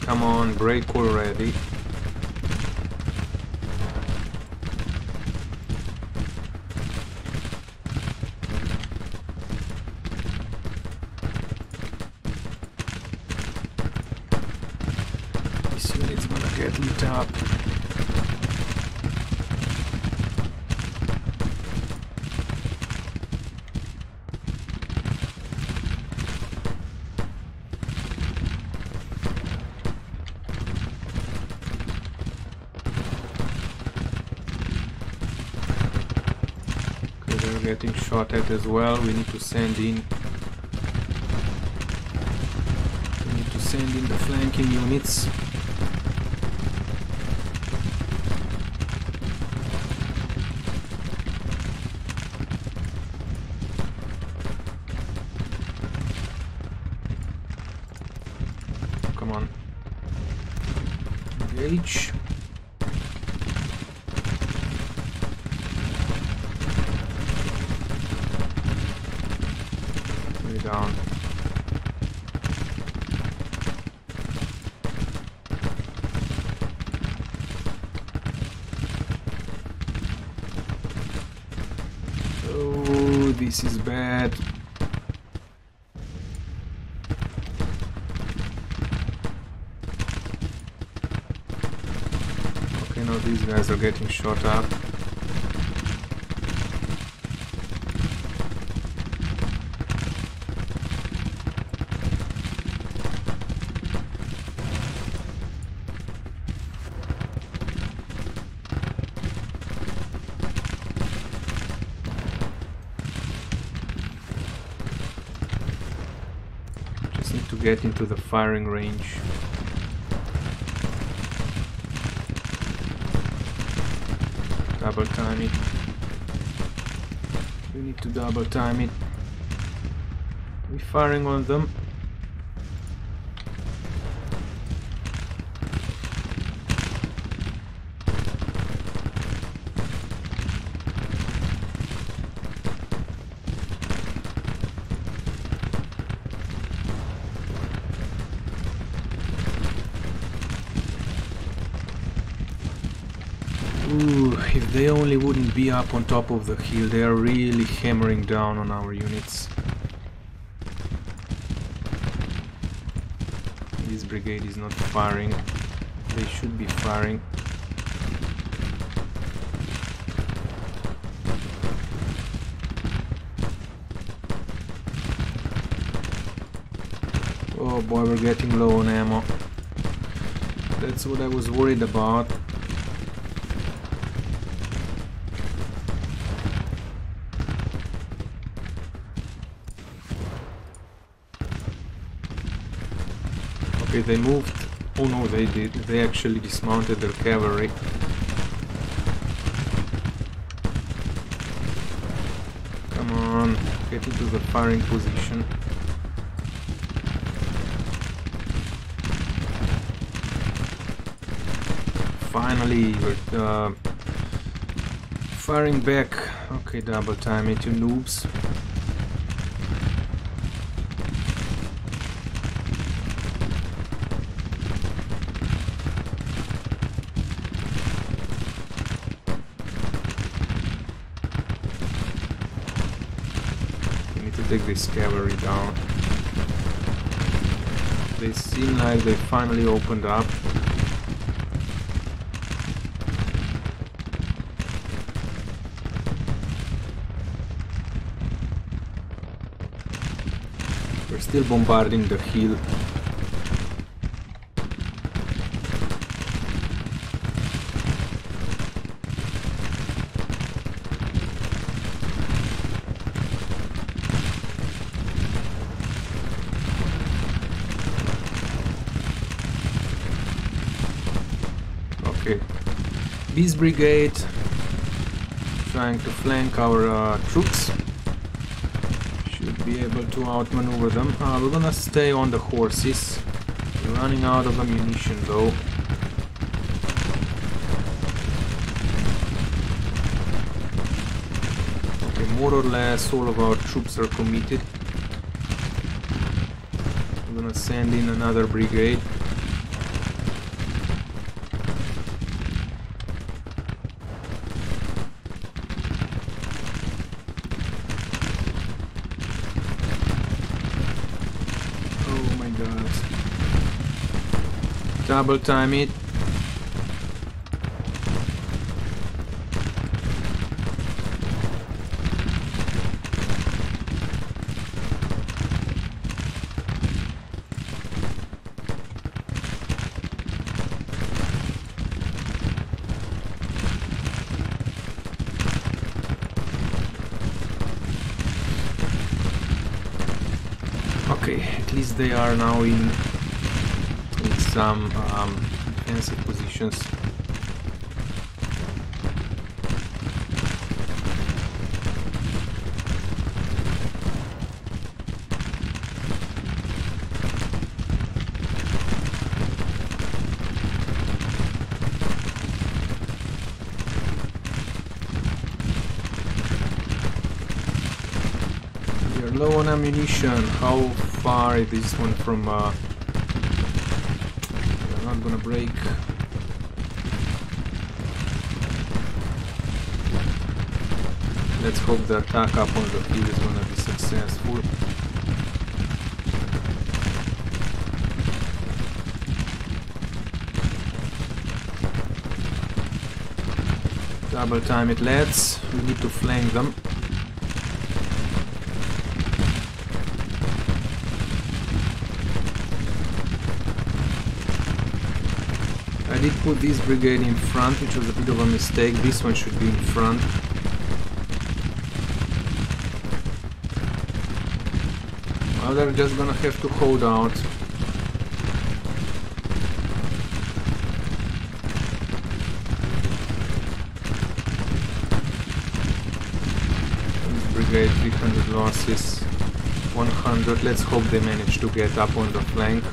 Come on, break already. This unit's gonna get lit up. Getting shot at as well. We need to send in. We need to send in the flanking units. Come on. Engage. Down. Oh, this is bad. Okay, now these guys are getting shot up. To get into the firing range. Double time it. We need to double time it. We're firing on them. Ooh, if they only wouldn't be up on top of the hill, they are really hammering down on our units. This brigade is not firing. They should be firing. Oh boy, we're getting low on ammo. That's what I was worried about. Okay, they moved. Oh no, they did. They actually dismounted their cavalry. Come on, get into the firing position. Finally, firing back. Okay, double time it, you noobs. Take this cavalry down. They seem like they finally opened up. We're still bombarding the hill. This brigade trying to flank our troops should be able to outmaneuver them. We're gonna stay on the horses. We're running out of ammunition though. Okay, more or less all of our troops are committed. We're gonna send in another brigade. Double time it. Okay, at least they are now in some defensive positions. We are low on ammunition. How far is this one from gonna break. Let's hope the attack up on the hill is gonna be successful. Double time it, lads. We need to flank them. I did put this brigade in front, which was a bit of a mistake. This one should be in front. Well, they're just gonna have to hold out. This brigade, 300 losses, 100. Let's hope they manage to get up on the flank.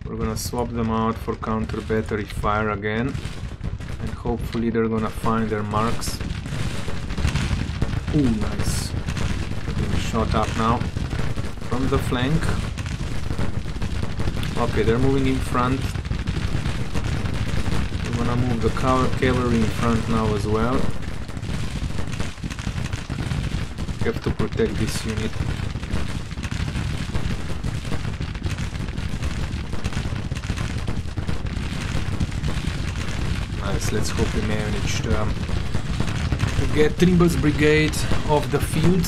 We're gonna swap them out for counter battery fire again, and hopefully they're gonna find their marks. Ooh, nice. Getting shot up now from the flank. Okay, they're moving in front. We're gonna move the cavalry in front now as well. We have to protect this unit. Let's hope we manage to get Trimble's brigade off the field.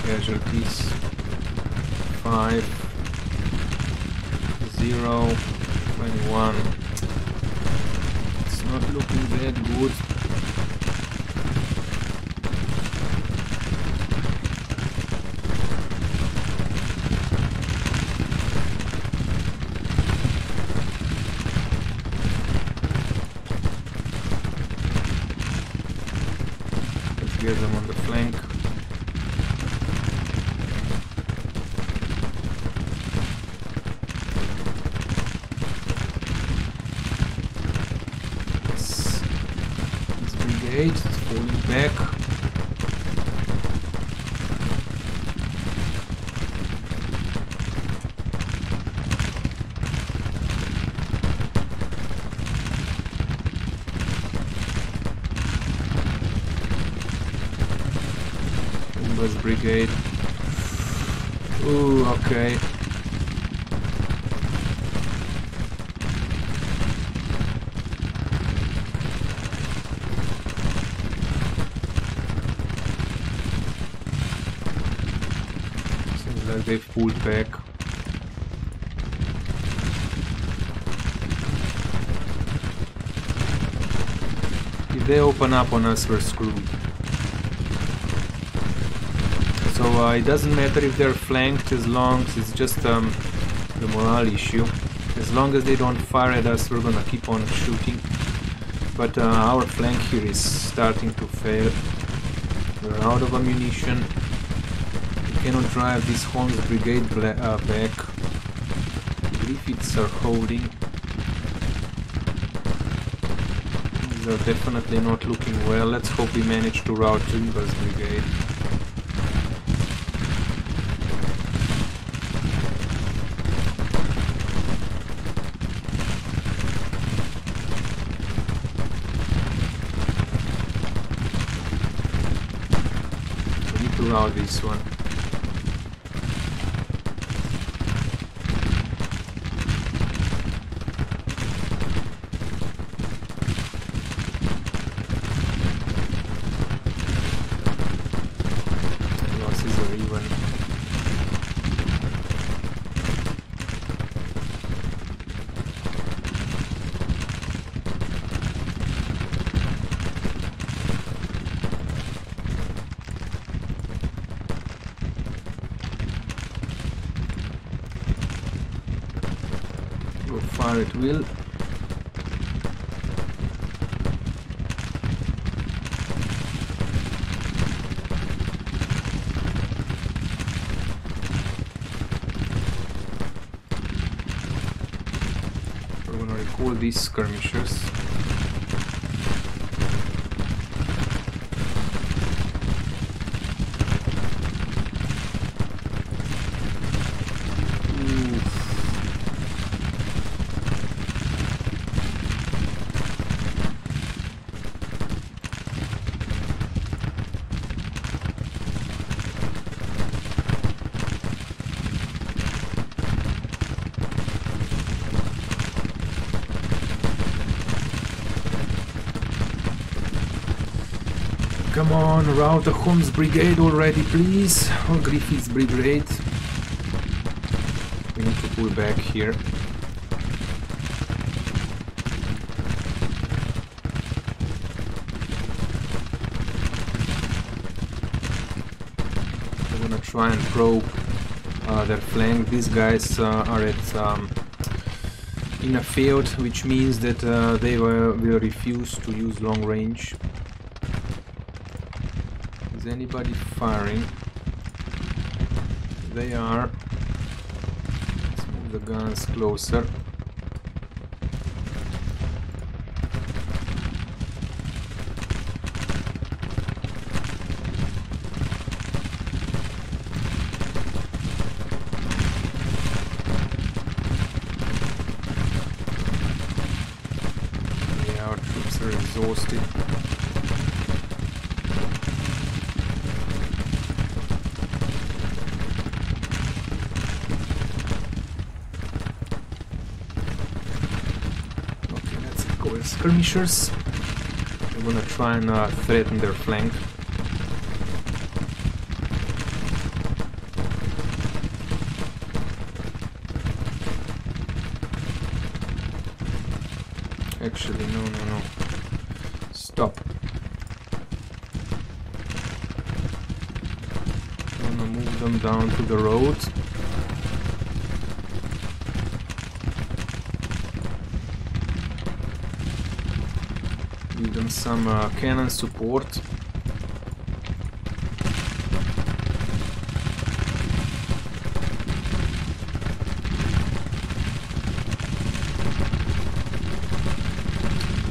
Casualties 5 0 21. It's not looking that good. get them on the flank. This brigade is falling back. Brigade. Ooh, okay. Seems like they've pulled back. If they open up on us, we're screwed. So it doesn't matter if they're flanked, as long as it's just the morale issue. As long as they don't fire at us, we're gonna keep on shooting. But our flank here is starting to fail. We're out of ammunition. We cannot drive this Holmes brigade back. The Griffiths are holding. These are definitely not looking well. Let's hope we manage to rout Jimba's brigade. Route this one. Losses are even. Fire at will. We're gonna recall these skirmishers. Come on, route the Holmes brigade already, please. Or Griffiths brigade. We need to pull back here. We're gonna try and probe their flank. These guys are at in a field, which means that they will refuse to use long range. Is anybody firing? They are. Let's move the guns closer. Yeah, our troops are exhausted. Skirmishers. We're gonna try and threaten their flank. Actually, no. Stop. I'm gonna move them down to the road. Give them some cannon support.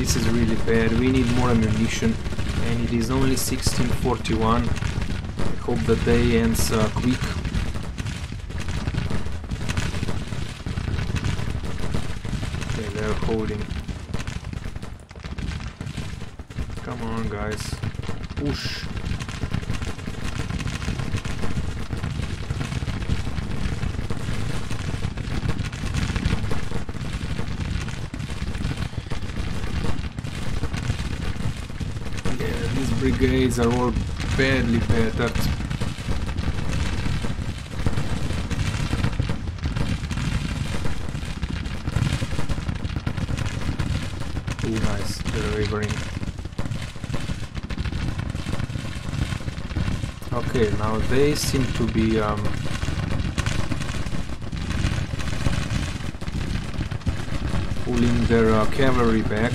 This is really bad. We need more ammunition, and it is only 16:41. I hope the day ends quick. Okay, they're holding. Come on, guys. Push. Brigades are all badly battered. Oh, nice, they're wavering. Okay, now they seem to be pulling their cavalry back.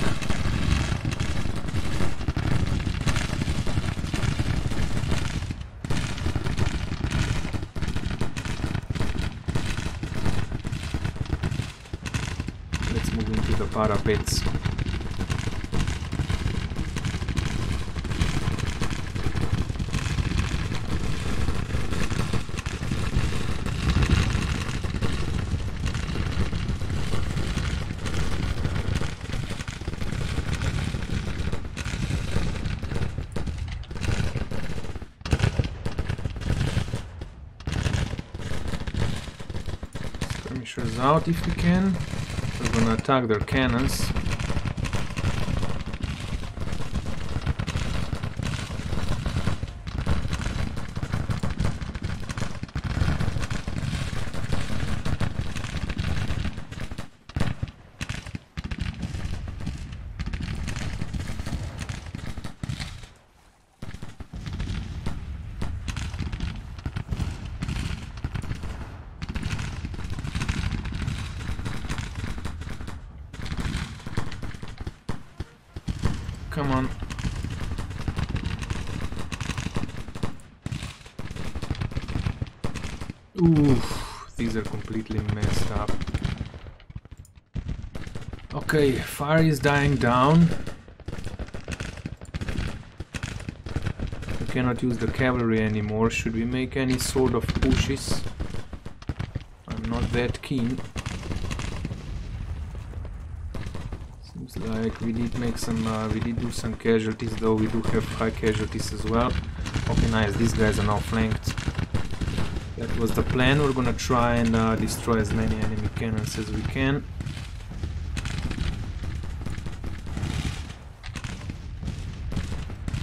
Parapets. Skirmishers out if we can. We're gonna attack their cannons. Come on. Ooh, these are completely messed up. Okay, fire is dying down. We cannot use the cavalry anymore. Should we make any sort of pushes? I'm not that keen. Like we did make some, we did do some casualties, though we do have high casualties as well. Okay, nice. These guys are now flanked. That was the plan. We're gonna try and destroy as many enemy cannons as we can.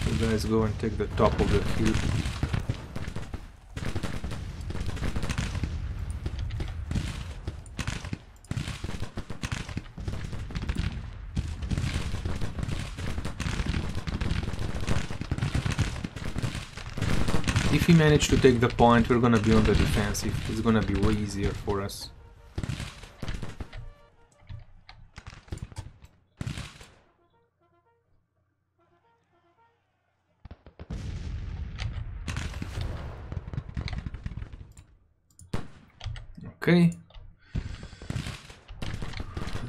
You guys go and take the top of the hill. If we manage to take the point, we're gonna be on the defensive. It's gonna be way easier for us. Okay.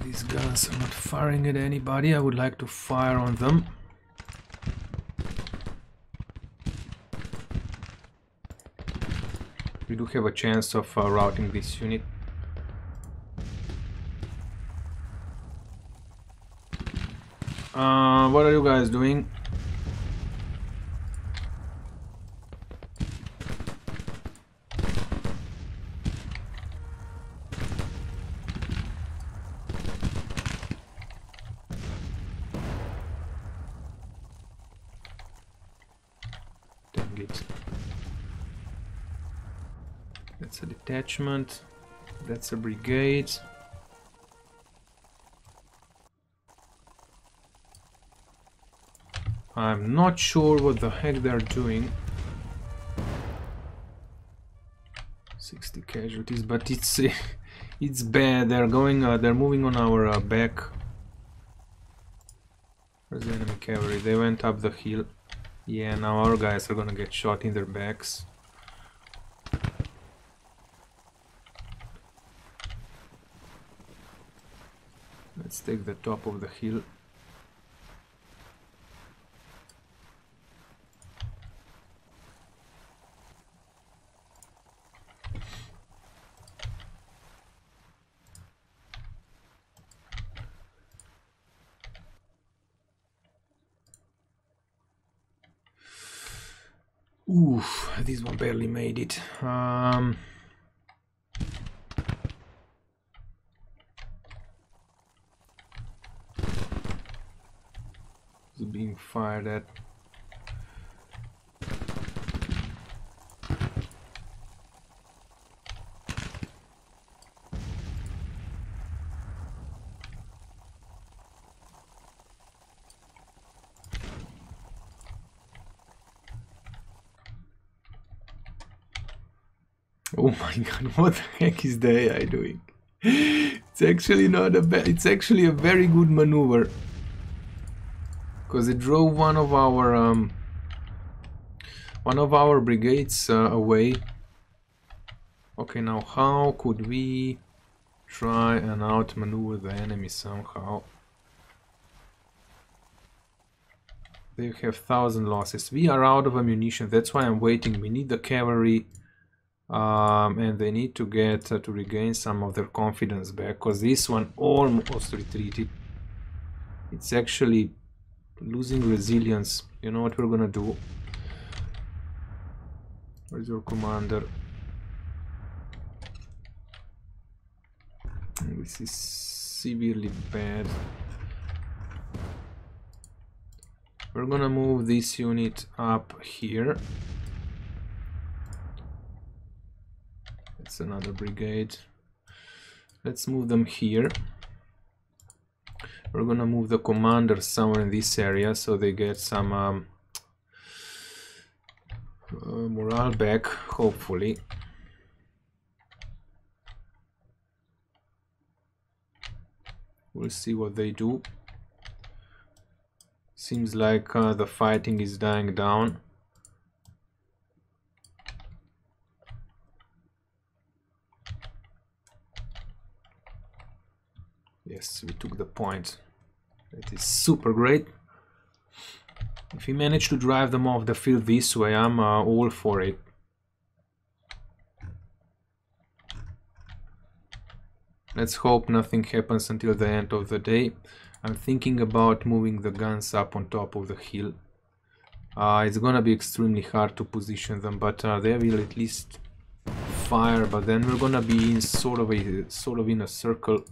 These guns are not firing at anybody. I would like to fire on them. We do have a chance of routing this unit. What are you guys doing? Dang it. That's a detachment. That's a brigade. I'm not sure what the heck they're doing. 60 casualties, but it's it's bad. They're going. They're moving on our back. Where's the enemy cavalry? They went up the hill. Yeah, now our guys are gonna get shot in their backs. Let's take the top of the hill. Oof, this one barely made it. It's being fired at. Oh my god, what the heck is the AI doing? It's actually not a bad, it's actually a very good maneuver. Because it drove one of our brigades away. Okay, now how could we try and outmaneuver the enemy somehow? They have 1,000 losses. We are out of ammunition, that's why I'm waiting. We need the cavalry. And they need to get to regain some of their confidence back, because this one almost retreated. It's actually losing resilience. You know what we're gonna do? Where's your commander? This is severely bad. We're gonna move this unit up here. It's another brigade. Let's move them here. We're gonna move the commander somewhere in this area so they get some morale back, hopefully. We'll see what they do. Seems like the fighting is dying down. Yes, we took the point. That is super great. If we manage to drive them off the field this way, I'm all for it. Let's hope nothing happens until the end of the day. I'm thinking about moving the guns up on top of the hill. It's gonna be extremely hard to position them, but they will at least fire. But then we're gonna be in sort of in a circle.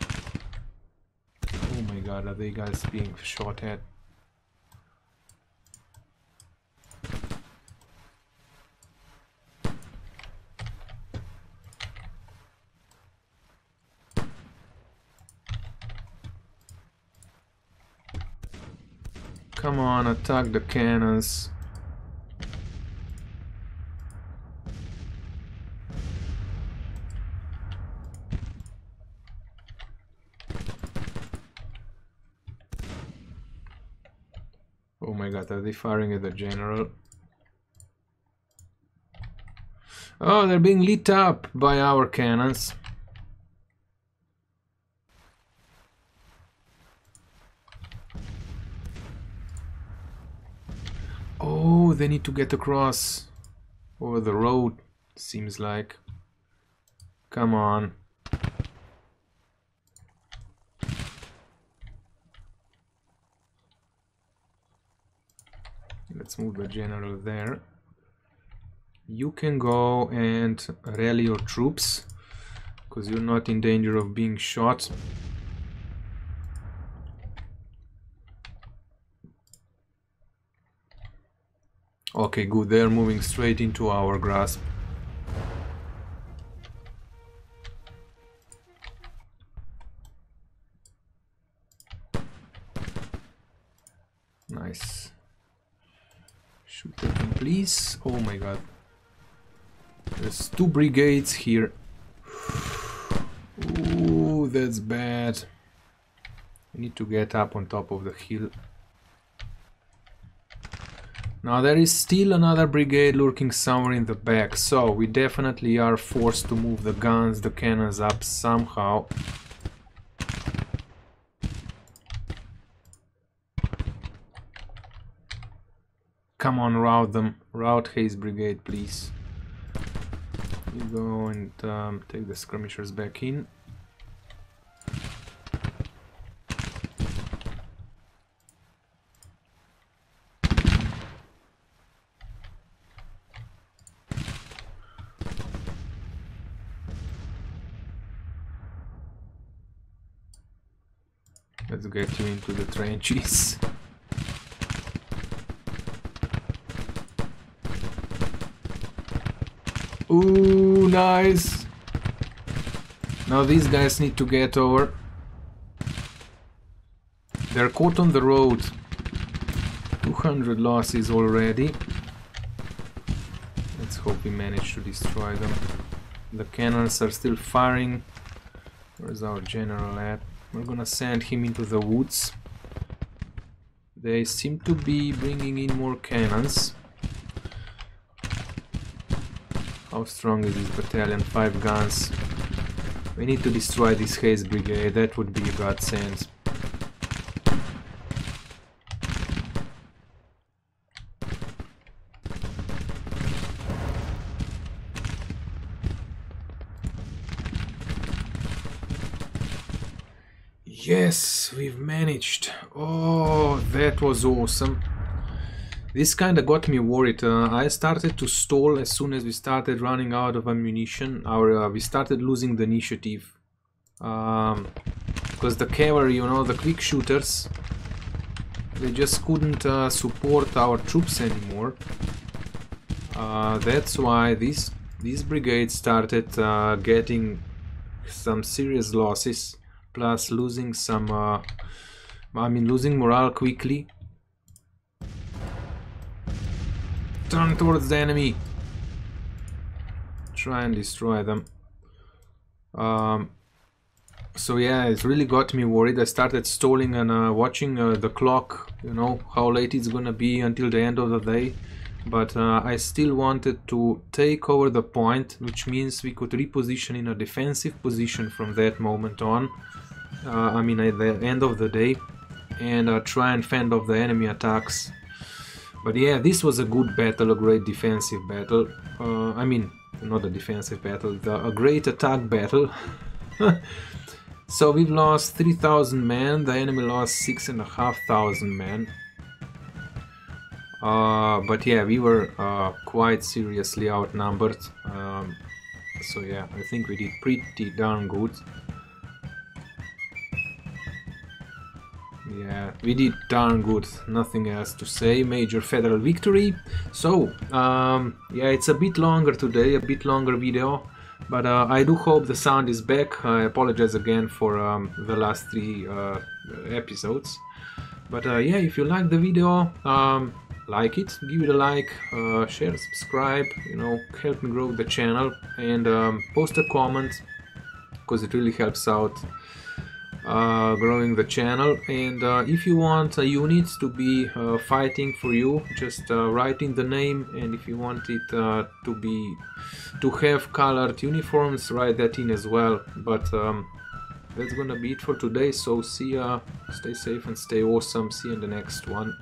Oh my god, are they guys being shot at? Come on, attack the cannons. Oh my god, are they firing at the general? Oh, they're being lit up by our cannons. Oh, they need to get across over the road, seems like. Come on. Let's move the general there. You can go and rally your troops, because you're not in danger of being shot. Okay, good, they're moving straight into our grasp. Nice. Shoot at them, please. Oh my god. There's 2 brigades here. Ooh, that's bad. I need to get up on top of the hill. Now there is still another brigade lurking somewhere in the back, so we definitely are forced to move the guns, the cannons up somehow. Come on, rout them. Rout Hayes Brigade, please. You go and take the skirmishers back in. Let's get you into the trenches. Ooh, nice! Now these guys need to get over. They're caught on the road. 200 losses already. Let's hope we manage to destroy them. The cannons are still firing. Where's our general at? We're gonna send him into the woods. They seem to be bringing in more cannons. How strong is this battalion? 5 guns. We need to destroy this Haze brigade. That would be a godsend. Yes, we've managed. Oh, that was awesome. This kinda got me worried. I started to stall as soon as we started running out of ammunition. We started losing the initiative. Because the cavalry, you know, the quick shooters, they just couldn't support our troops anymore. That's why these brigades started getting some serious losses, plus losing some, losing morale quickly. Turn towards the enemy. Try and destroy them. So yeah, it really got me worried. I started stalling and watching the clock, you know, how late it's gonna be until the end of the day. But I still wanted to take over the point, which means we could reposition in a defensive position from that moment on. At the end of the day, and try and fend off the enemy attacks. But yeah, this was a good battle, a great defensive battle. Not a defensive battle, a great attack battle. So we've lost 3,000 men, the enemy lost 6,500 men. But yeah, we were quite seriously outnumbered. So yeah, I think we did pretty darn good. Yeah, we did darn good, nothing else to say. Major federal victory. So, yeah, it's a bit longer today, a bit longer video, but I do hope the sound is back. I apologize again for the last 3 episodes. But yeah, if you like the video, like it, give it a like, share, subscribe, you know, help me grow the channel, and post a comment, because it really helps out growing the channel. And if you want a unit to be fighting for you, just write in the name, and if you want it to have colored uniforms, write that in as well. But that's gonna be it for today, so see ya, stay safe and stay awesome, see you in the next one.